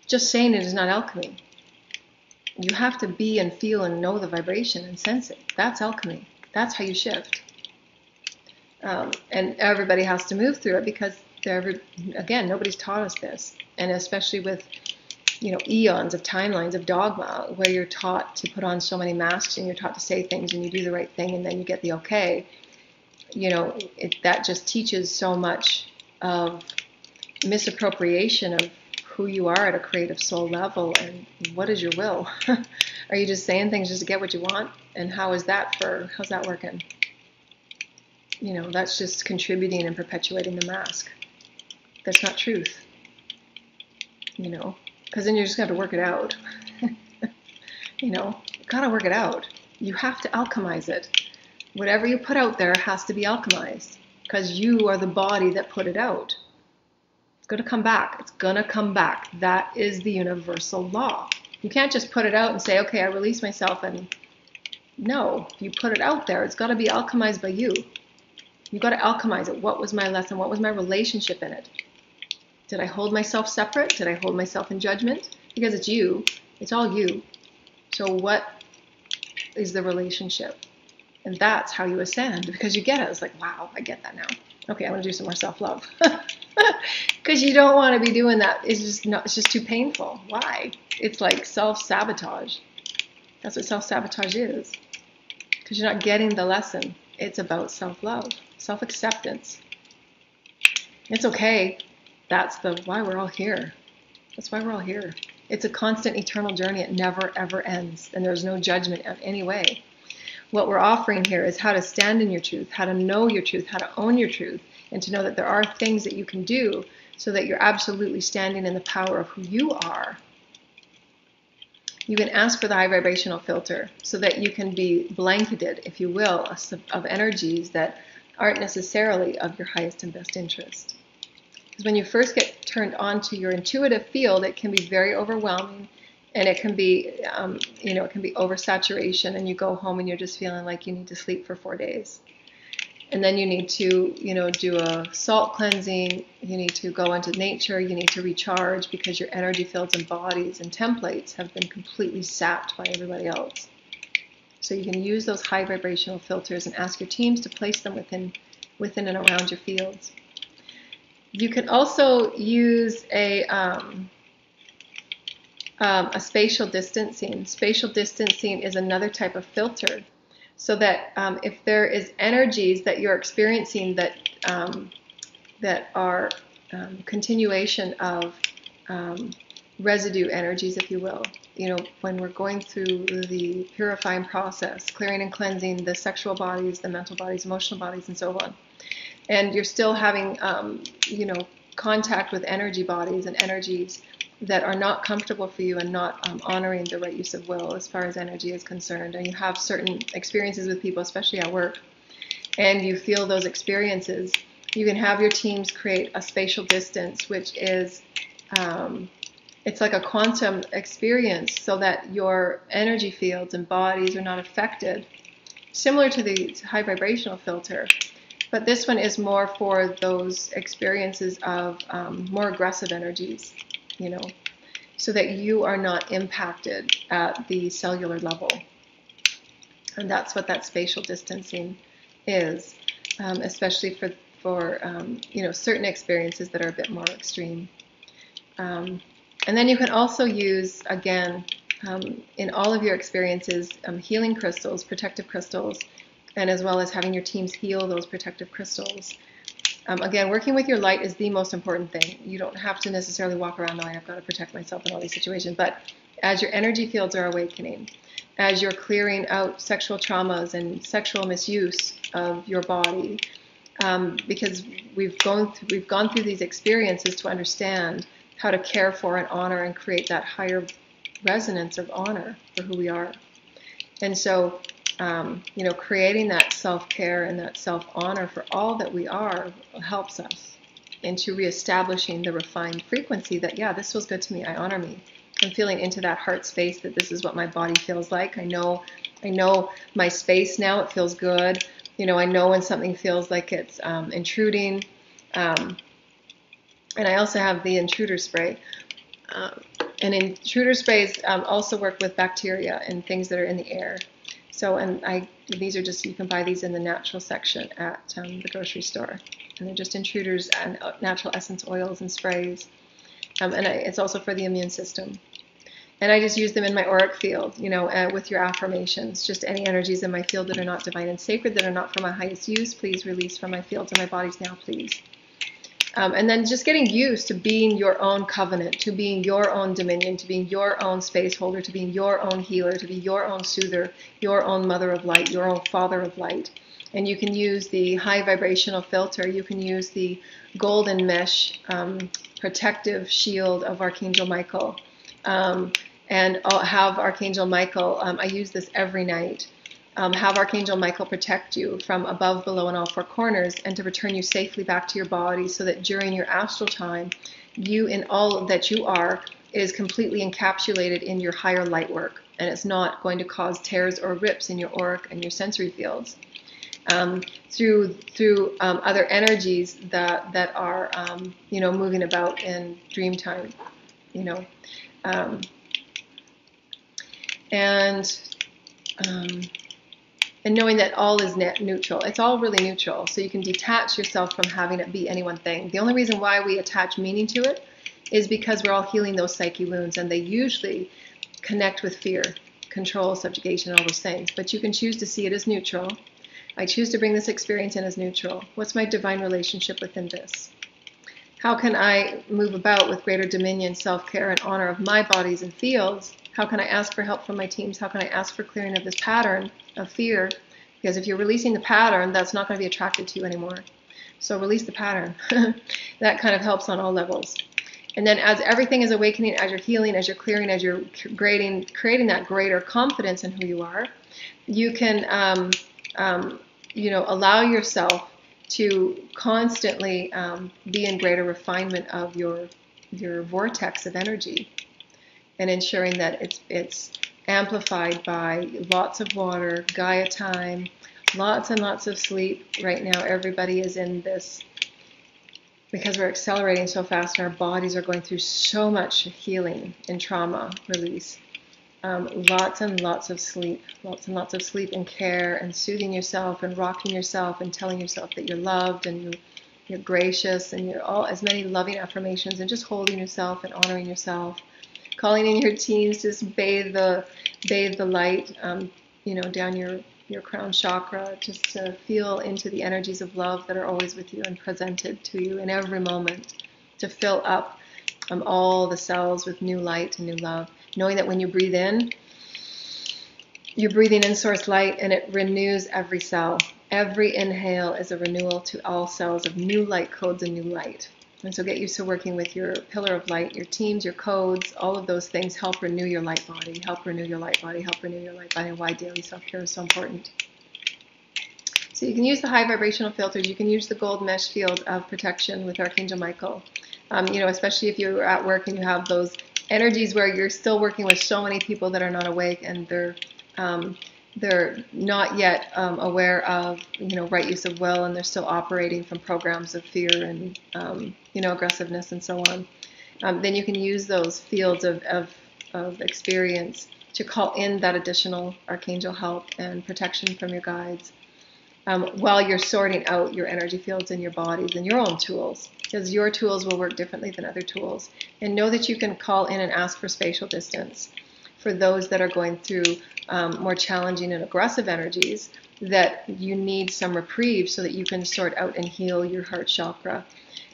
Just saying it is not alchemy. You have to be and feel and know the vibration and sense it. That's alchemy. That's how you shift. And everybody has to move through it, because nobody's taught us this. And especially with, eons of timelines of dogma, where you're taught to put on so many masks, and you're taught to say things and you do the right thing and then you get the okay. That just teaches so much of misappropriation of who you are at a creative soul level, and what is your will? Are you just saying things just to get what you want? And how's that working? That's just contributing and perpetuating the mask. That's not truth. Because then you're just going to work it out. You got to work it out. You have to alchemize it. Whatever you put out there has to be alchemized. because you are the body that put it out. It's going to come back. It's going to come back. That is the universal law. You can't just put it out and say, okay, I release myself. And no, you put it out there. It's got to be alchemized by you. You've got to alchemize it. What was my lesson? What was my relationship in it? Did I hold myself separate? Did I hold myself in judgment? Because it's you. It's all you. So what is the relationship? And that's how you ascend, because you get it. It's like, wow, I get that now. Okay, I'm going to do some more self-love. Because you don't want to be doing that. It's just too painful. Why? It's like self-sabotage. That's what self-sabotage is. Because you're not getting the lesson. It's about self-love, self-acceptance. It's okay. That's why we're all here. That's why we're all here. It's a constant, eternal journey. It never, ever ends. And there's no judgment in any way. What we're offering here is how to stand in your truth, how to know your truth, how to own your truth, and to know that there are things that you can do so that you're absolutely standing in the power of who you are. You can ask for the high vibrational filter so that you can be blanketed, if you will, of energies that aren't necessarily of your highest and best interest. Because when you first get turned on to your intuitive field, it can be very overwhelming. And it can be, it can be oversaturation, and you go home and you're just feeling like you need to sleep for 4 days. And then you need to, do a salt cleansing. You need to go into nature. You need to recharge because your energy fields and bodies and templates have been completely sapped by everybody else. So you can use those high vibrational filters and ask your teams to place them within and around your fields. You can also use a spatial distancing. Spatial distancing is another type of filter, so that if there is energies that you're experiencing that are continuation of residue energies, if you will, when we're going through the purifying process, clearing and cleansing the sexual bodies, the mental bodies, emotional bodies, and so on, and you're still having contact with energy bodies and energies that are not comfortable for you and not honoring the right use of will as far as energy is concerned, and you have certain experiences with people, especially at work, and you feel those experiences, you can have your teams create a spatial distance, which is, it's like a quantum experience, so that your energy fields and bodies are not affected, similar to the high vibrational filter. But this one is more for those experiences of more aggressive energies, so that you are not impacted at the cellular level. And that's what that spatial distancing is, especially for certain experiences that are a bit more extreme. And then you can also use, again, in all of your experiences, healing crystals, protective crystals, and as well as having your teams heal those protective crystals. Again, working with your light is the most important thing. You don't have to necessarily walk around knowing I've got to protect myself in all these situations, but as your energy fields are awakening, as you're clearing out sexual traumas and sexual misuse of your body, because we've gone through these experiences to understand how to care for and honor and create that higher resonance of honor for who we are. And so creating that self-care and that self-honor for all that we are helps us into reestablishing the refined frequency that, yeah, this feels good to me, I honor me. I'm feeling into that heart space that this is what my body feels like. I know my space now, it feels good. I know when something feels like it's intruding. And I also have the intruder spray. And intruder sprays also work with bacteria and things that are in the air. So, these are just, you can buy these in the natural section at the grocery store. And they're just intruders and natural essence oils and sprays. It's also for the immune system. And I just use them in my auric field, with your affirmations. Just any energies in my field that are not divine and sacred, that are not for my highest use, please release from my fields and my bodies now, please. And then just getting used to being your own covenant, to being your own dominion, to being your own space holder, to being your own healer, to be your own soother, your own mother of light, your own father of light. And you can use the high vibrational filter. You can use the golden mesh protective shield of Archangel Michael. And I'll have Archangel Michael, I use this every night. have Archangel Michael protect you from above, below, and all four corners, and to return you safely back to your body, so that during your astral time, you in all that you are is completely encapsulated in your higher light work, and it's not going to cause tears or rips in your auric and your sensory fields. Through other energies that are moving about in dream time, and knowing that all is neutral. It's all really neutral, so you can detach yourself from having it be any one thing. The only reason why we attach meaning to it is because we're all healing those psyche wounds, and they usually connect with fear, control, subjugation, all those things. But you can choose to see it as neutral. I choose to bring this experience in as neutral. What's my divine relationship within this? How can I move about with greater dominion, self-care, and honor of my bodies and fields? How can I ask for help from my teams? How can I ask for clearing of this pattern of fear? Because if you're releasing the pattern, that's not going to be attracted to you anymore. So release the pattern. That kind of helps on all levels. And then as everything is awakening, as you're healing, as you're clearing, as you're creating that greater confidence in who you are, you can allow yourself to constantly be in greater refinement of your vortex of energy, and ensuring that it's amplified by lots of water, Gaia time, lots and lots of sleep. Right now, everybody is in this, because we're accelerating so fast and our bodies are going through so much healing and trauma release. Lots and lots of sleep, and care, and soothing yourself and rocking yourself and telling yourself that you're loved and you're gracious, and you're all as many loving affirmations, and just holding yourself and honoring yourself. Calling in your teens, just bathe the light, down your crown chakra, just to feel into the energies of love that are always with you and presented to you in every moment, to fill up all the cells with new light and new love. Knowing that when you breathe in, you're breathing in source light, and it renews every cell. Every inhale is a renewal to all cells of new light codes and new light. And so get used to working with your pillar of light, your teams, your codes. All of those things help renew your light body, help renew your light body, help renew your light body, and why daily self-care is so important. So you can use the high vibrational filters. You can use the gold mesh field of protection with Archangel Michael. Especially if you're at work and you have those energies where you're still working with so many people that are not awake, and they're not yet aware of right use of will, and they're still operating from programs of fear and aggressiveness and so on. Then you can use those fields of experience to call in that additional archangel help and protection from your guides, while you're sorting out your energy fields in your bodies and your own tools, because your tools will work differently than other tools. And know that you can call in and ask for spatial distance for those that are going through more challenging and aggressive energies, that you need some reprieve so that you can sort out and heal your heart chakra.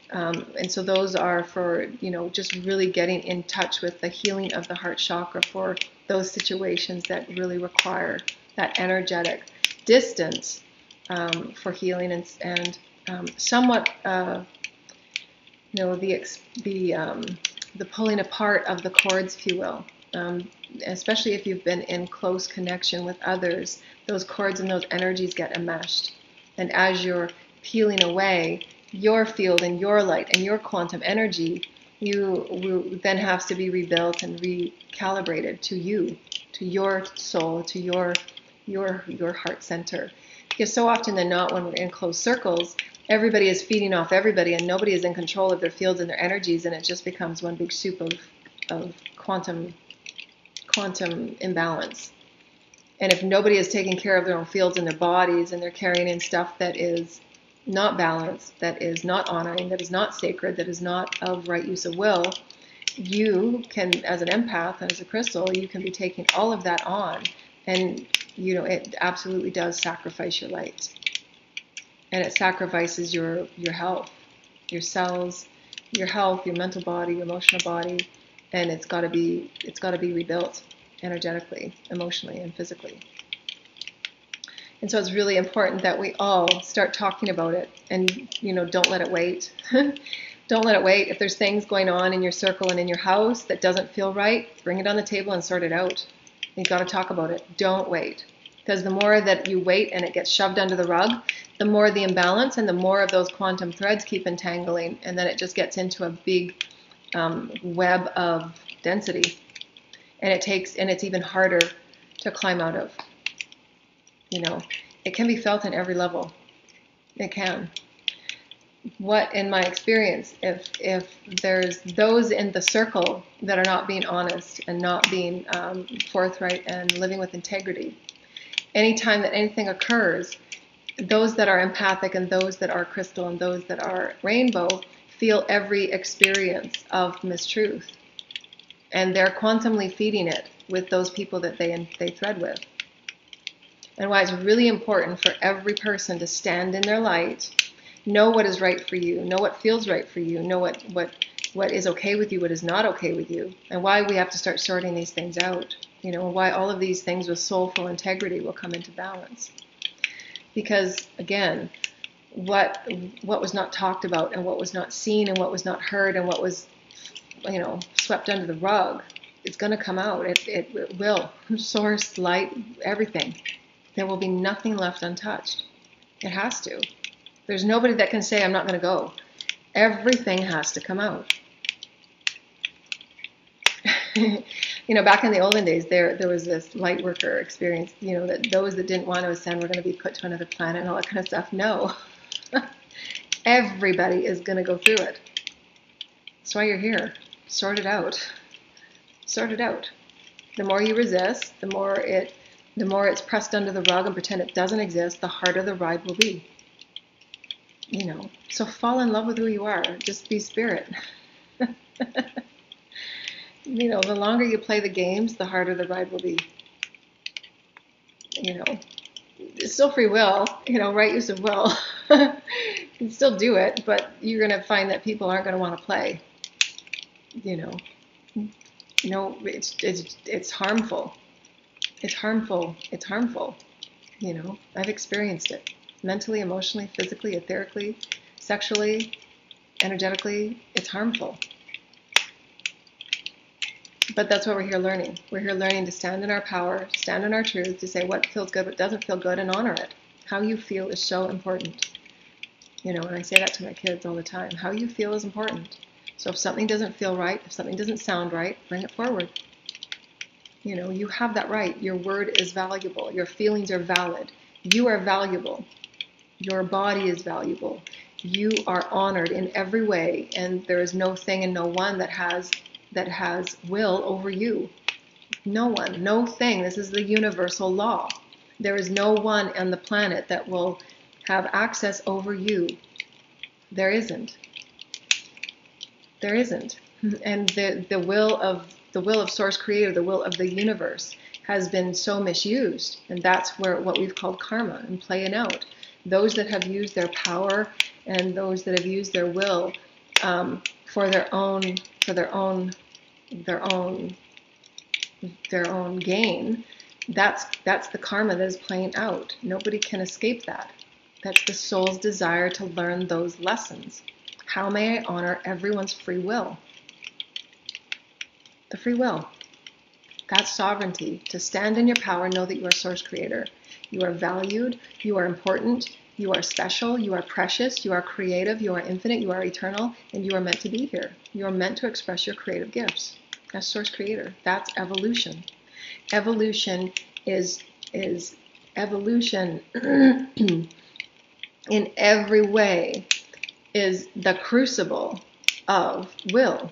And so those are for, just really getting in touch with the healing of the heart chakra for those situations that really require that energetic distance for healing, and somewhat, the pulling apart of the cords, if you will. Especially if you've been in close connection with others, those cords and those energies get enmeshed. And as you're peeling away your field and your light and your quantum energy, you then have to be rebuilt and recalibrated to you, to your soul, to your heart center. Because so often than not, when we're in closed circles, everybody is feeding off everybody, and nobody is in control of their fields and their energies, and it just becomes one big soup of quantum imbalance. And if nobody is taking care of their own fields and their bodies, and they're carrying in stuff that is not balanced, that is not honoring, that is not sacred, that is not of right use of will, you can, as an empath and as a crystal, you can be taking all of that on, and it absolutely does sacrifice your light, and it sacrifices your health, your cells, your health, your mental body, your emotional body. And it's got to be rebuilt energetically, emotionally, and physically. And so it's really important that we all start talking about it, and don't let it wait. Don't let it wait. If there's things going on in your circle and in your house that doesn't feel right, bring it on the table and sort it out. You've got to talk about it. Don't wait. Because the more that you wait and it gets shoved under the rug, the more the imbalance and the more of those quantum threads keep entangling, and then it just gets into a big web of density, and it's even harder to climb out of. You know, it can be felt in every level. It can. What, in my experience, if there's those in the circle that are not being honest and not being forthright and living with integrity, anytime that anything occurs, those that are empathic and those that are crystal and those that are rainbow feel every experience of mistruth, and they're quantumly feeding it with those people that they thread with. And why it's really important for every person to stand in their light, know what is right for you, know what feels right for you, know what is okay with you, what is not okay with you, and why we have to start sorting these things out. You know, why all of these things with soulful integrity will come into balance. Because again, what was not talked about and what was not seen and what was not heard and what was, you know, swept under the rug, it's going to come out. It will. Source, light, everything. There will be nothing left untouched. It has to. There's nobody that can say, I'm not going to go. Everything has to come out. You know, back in the olden days, there was this light worker experience, you know, that those that didn't want to ascend were going to be put to another planet and all that kind of stuff. No. Everybody is going to go through it. That's why you're here. Sort it out. Sort it out. The more you resist, the more it's pressed under the rug and pretend it doesn't exist, the harder the ride will be. You know, so fall in love with who you are. Just be spirit. You know, the longer you play the games, the harder the ride will be. You know, it's still free will, you know, right use of will. You can still do it, but you're going to find that people aren't going to want to play. You know, it's harmful. It's harmful. It's harmful. You know, I've experienced it mentally, emotionally, physically, etherically, sexually, energetically. It's harmful. But that's what we're here learning. We're here learning to stand in our power, stand in our truth, to say what feels good, what doesn't feel good, and honor it. How you feel is so important. You know, and I say that to my kids all the time. How you feel is important. So if something doesn't feel right, if something doesn't sound right, bring it forward. You know, you have that right. Your word is valuable. Your feelings are valid. You are valuable. Your body is valuable. You are honored in every way, and there is no thing and no one that has will over you. No one, no thing. This is the universal law. There is no one on the planet that will have access over you. There isn't. There isn't. And the will of Source Creator, the will of the universe, has been so misused, and that's where what we've called karma and playing out. Those that have used their power and those that have used their will for their own gain, that's the karma that is playing out. Nobody can escape that. That's the soul's desire to learn those lessons. How may I honor everyone's free will? The free will. That's sovereignty. To stand in your power, know that you are Source Creator. You are valued, you are important, you are special, you are precious, you are creative, you are infinite, you are eternal, and you are meant to be here. You are meant to express your creative gifts as Source Creator. That's evolution. Evolution is evolution in every way is the crucible of will.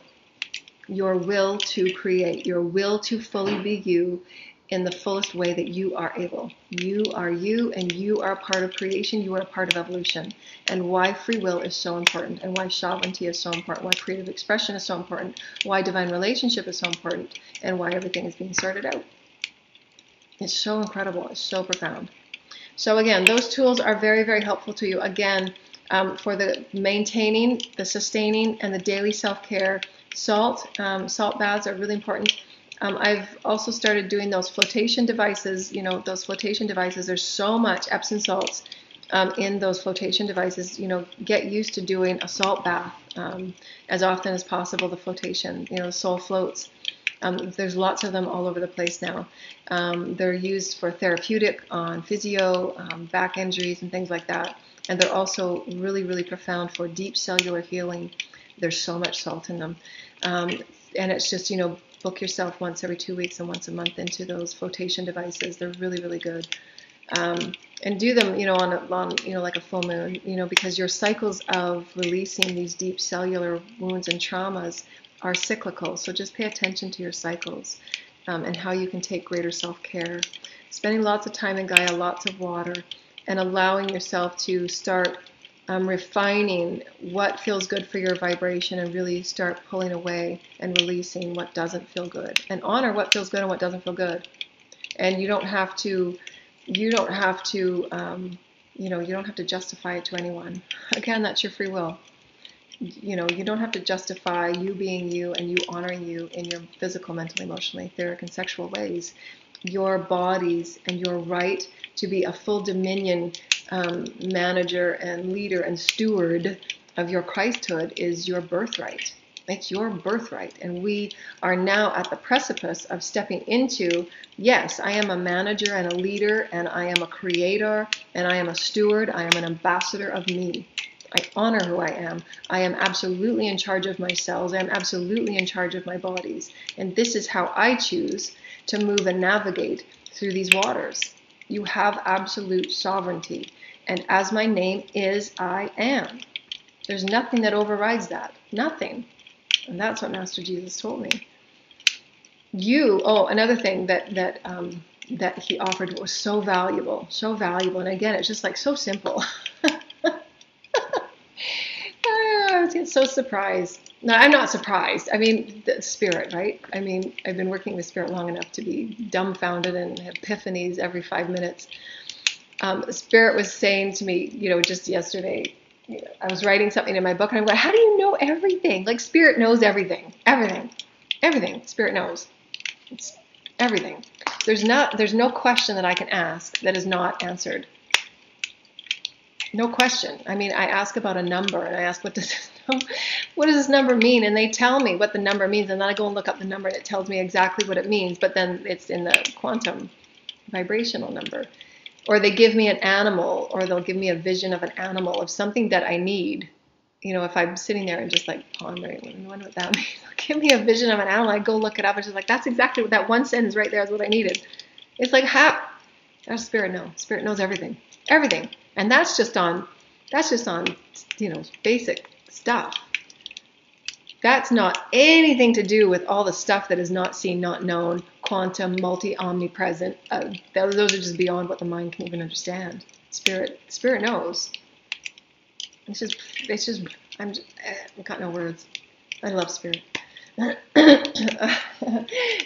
Your will to create, your will to fully be you in the fullest way that you are able. You are you, and you are part of creation. You are a part of evolution. And why free will is so important, and why sovereignty is so important, why creative expression is so important, why divine relationship is so important, and why everything is being sorted out. It's so incredible. It's so profound. So again, those tools are very, very helpful to you. Again, for the maintaining, the sustaining, and the daily self-care. Salt baths are really important. I've also started doing those flotation devices. You know, those flotation devices, there's so much Epsom salts in those flotation devices. You know, get used to doing a salt bath as often as possible, the flotation, you know, the soul floats. There's lots of them all over the place now. They're used for therapeutic on physio, back injuries and things like that. And they're also really, really profound for deep cellular healing. There's so much salt in them. And it's just, book yourself once every 2 weeks and once a month into those flotation devices. They're really, really good. And do them, on like a full moon, because your cycles of releasing these deep cellular wounds and traumas are cyclical. So just pay attention to your cycles and how you can take greater self-care. Spending lots of time in Gaia, lots of water, and allowing yourself to start refining what feels good for your vibration and really start pulling away and releasing what doesn't feel good, and honor what feels good and what doesn't feel good. And you don't have to justify it to anyone. Again, that's your free will. You don't have to justify you being you and you honoring you in your physical, mental, emotional, etheric, and sexual ways. Your bodies and your right to be a full dominion manager and leader and steward of your Christhood is your birthright. It's your birthright. And we are now at the precipice of stepping into, yes, I am a manager and a leader, and I am a creator, and I am a steward. I am an ambassador of me. I honor who I am. I am absolutely in charge of my cells. I am absolutely in charge of my bodies. And this is how I choose to move and navigate through these waters. You have absolute sovereignty. And as my name is, I am. There's nothing that overrides that. Nothing. And that's what Master Jesus told me. Another thing that he offered was so valuable. So valuable. And again, it's just like so simple. I was so surprised. No, I'm not surprised. I mean, the spirit, right? I mean, I've been working with spirit long enough to be dumbfounded and have epiphanies every 5 minutes. Spirit was saying to me, just yesterday, I was writing something in my book and I'm going, how do you know everything? Like, spirit knows everything. Everything. Spirit knows. It's everything. There's no question that I can ask that is not answered. No question. I mean, I ask about a number and I ask, what does this number mean? And they tell me what the number means. And then I go and look up the number and it tells me exactly what it means. But then it's in the quantum vibrational number. Or they give me an animal, or they'll give me a vision of an animal, of something that I need. If I'm sitting there and just like pondering, I wonder what that means. They'll give me a vision of an animal. I go look it up and just like, that's exactly what that one sentence right there is what I needed. It's like, how? Does spirit know? Spirit knows everything. Everything. And that's just on, basic stuff. That's not anything to do with all the stuff that is not seen, not known, quantum, multi-omnipresent. Those are just beyond what the mind can even understand. Spirit knows. I've got no words. I love spirit. And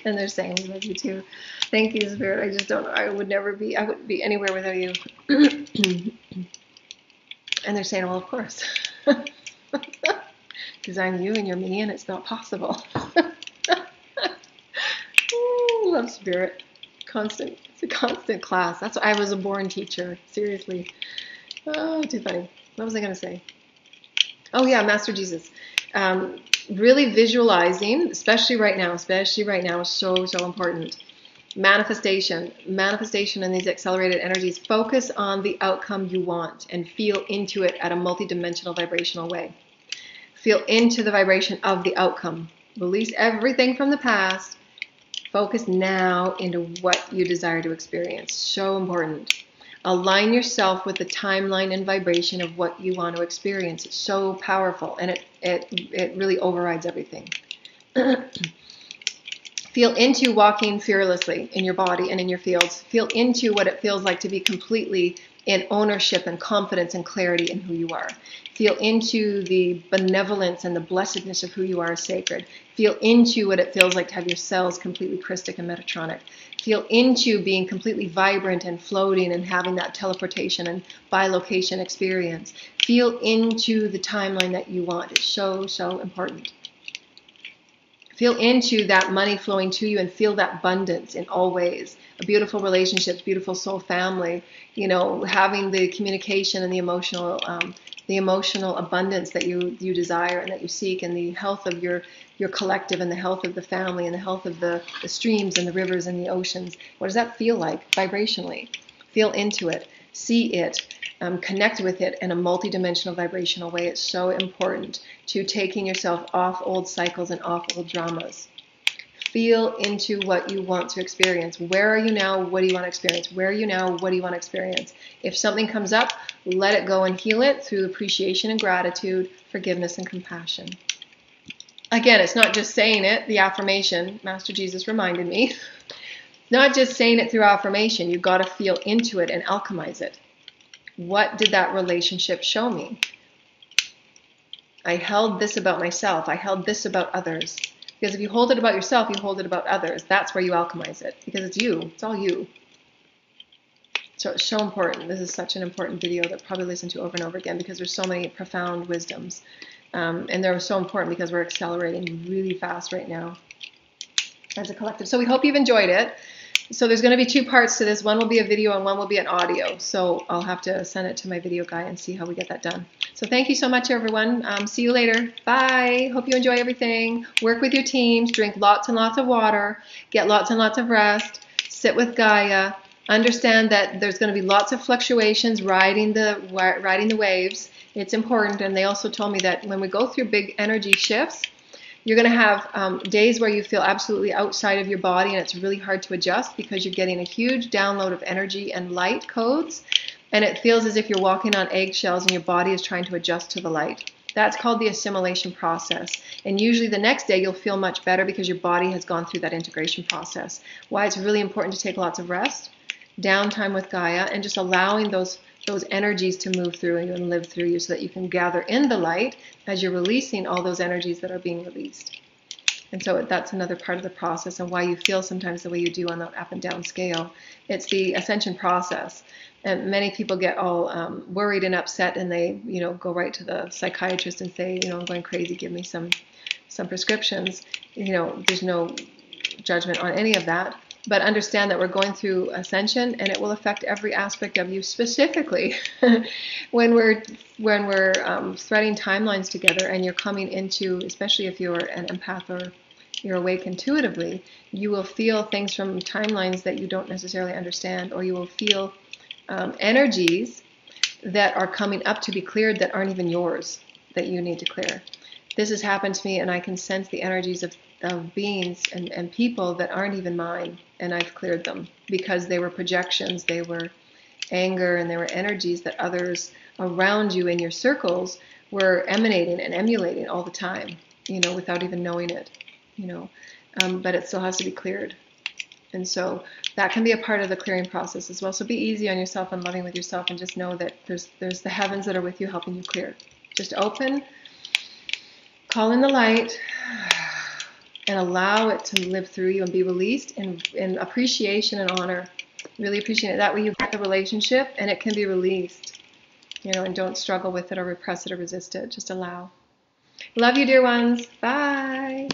they're saying we love you too. Thank you, spirit. I just don't, I wouldn't be anywhere without you. And they're saying, well, of course. Because I'm you and you're me and it's not possible. Ooh, love spirit. It's a constant class. That's why I was a born teacher. Seriously. Oh, too funny. What was I going to say? Oh yeah, Master Jesus. Really visualizing, especially right now is so important. Manifestation and these accelerated energies. Focus on the outcome you want and feel into it at a multidimensional vibrational way. Feel into the vibration of the outcome. Release everything from the past. Focus now into what you desire to experience. So important. Align yourself with the timeline and vibration of what you want to experience. It's so powerful, and it really overrides everything. Feel into walking fearlessly in your body and in your fields. Feel into what it feels like to be completely in ownership and confidence and clarity in who you are. Feel into the benevolence and the blessedness of who you are as sacred. Feel into what it feels like to have your cells completely crystic and Metatronic. Feel into being completely vibrant and floating and having that teleportation and bilocation experience. Feel into the timeline that you want. It's so, so important. Feel into that money flowing to you and feel that abundance in all ways. A beautiful relationships, beautiful soul family, having the communication and the emotional the emotional abundance that you desire and that you seek, and the health of your collective, and the health of the family, and the health of the streams and the rivers and the oceans. What does that feel like vibrationally? Feel into it, see it, connect with it in a multidimensional vibrational way. It's so important to taking yourself off old cycles and off old dramas. Feel into what you want to experience. Where are you now? What do you want to experience? Where are you now? What do you want to experience? If something comes up, let it go and heal it through appreciation and gratitude, forgiveness and compassion. Again, it's not just saying it, the affirmation, Master Jesus reminded me, not just saying it through affirmation. You've got to feel into it and alchemize it. What did that relationship show me? I held this about myself. I held this about others. Because if you hold it about yourself, you hold it about others. That's where you alchemize it. Because it's you. It's all you. So it's so important. This is such an important video that I'll probably listen to over and over again, because there's so many profound wisdoms. And they're so important because we're accelerating really fast right now as a collective. So we hope you've enjoyed it. So there's going to be 2 parts to this. One will be a video and one will be an audio. So I'll have to send it to my video guy and see how we get that done. So thank you so much, everyone. See you later. Bye. Hope you enjoy everything. Work with your teams. Drink lots and lots of water. Get lots and lots of rest. Sit with Gaia. Understand that there's going to be lots of fluctuations riding the waves. It's important. And they also told me that when we go through big energy shifts, you're going to have days where you feel absolutely outside of your body, and it's really hard to adjust because you're getting a huge download of energy and light codes, and it feels as if you're walking on eggshells and your body is trying to adjust to the light. That's called the assimilation process. And usually the next day you'll feel much better because your body has gone through that integration process. Why it's really important to take lots of rest, downtime with Gaia, and just allowing those energies to move through you and live through you, so that you can gather in the light as you're releasing all those energies that are being released. And so that's another part of the process, and why you feel sometimes the way you do on that up and down scale. It's the ascension process. And many people get all worried and upset, and they go right to the psychiatrist and say, I'm going crazy, give me some prescriptions. There's no judgment on any of that. But understand that we're going through ascension, and it will affect every aspect of you. Specifically, when we're threading timelines together, and you're coming into, especially if you're an empath or you're awake intuitively, you will feel things from timelines that you don't necessarily understand, or you will feel energies that are coming up to be cleared that aren't even yours, that you need to clear. This has happened to me, and I can sense the energies of beings and people that aren't even mine, and I've cleared them because they were projections, they were anger, and they were energies that others around you in your circles were emanating and emulating all the time, without even knowing it, but it still has to be cleared. And so that can be a part of the clearing process as well. So be easy on yourself and loving with yourself, and just know that there's the heavens that are with you helping you clear. Just open, call in the light, and allow it to live through you and be released in appreciation and honor. Really appreciate it. That way you get the relationship and it can be released, and don't struggle with it or repress it or resist it. Just allow. Love you, dear ones. Bye.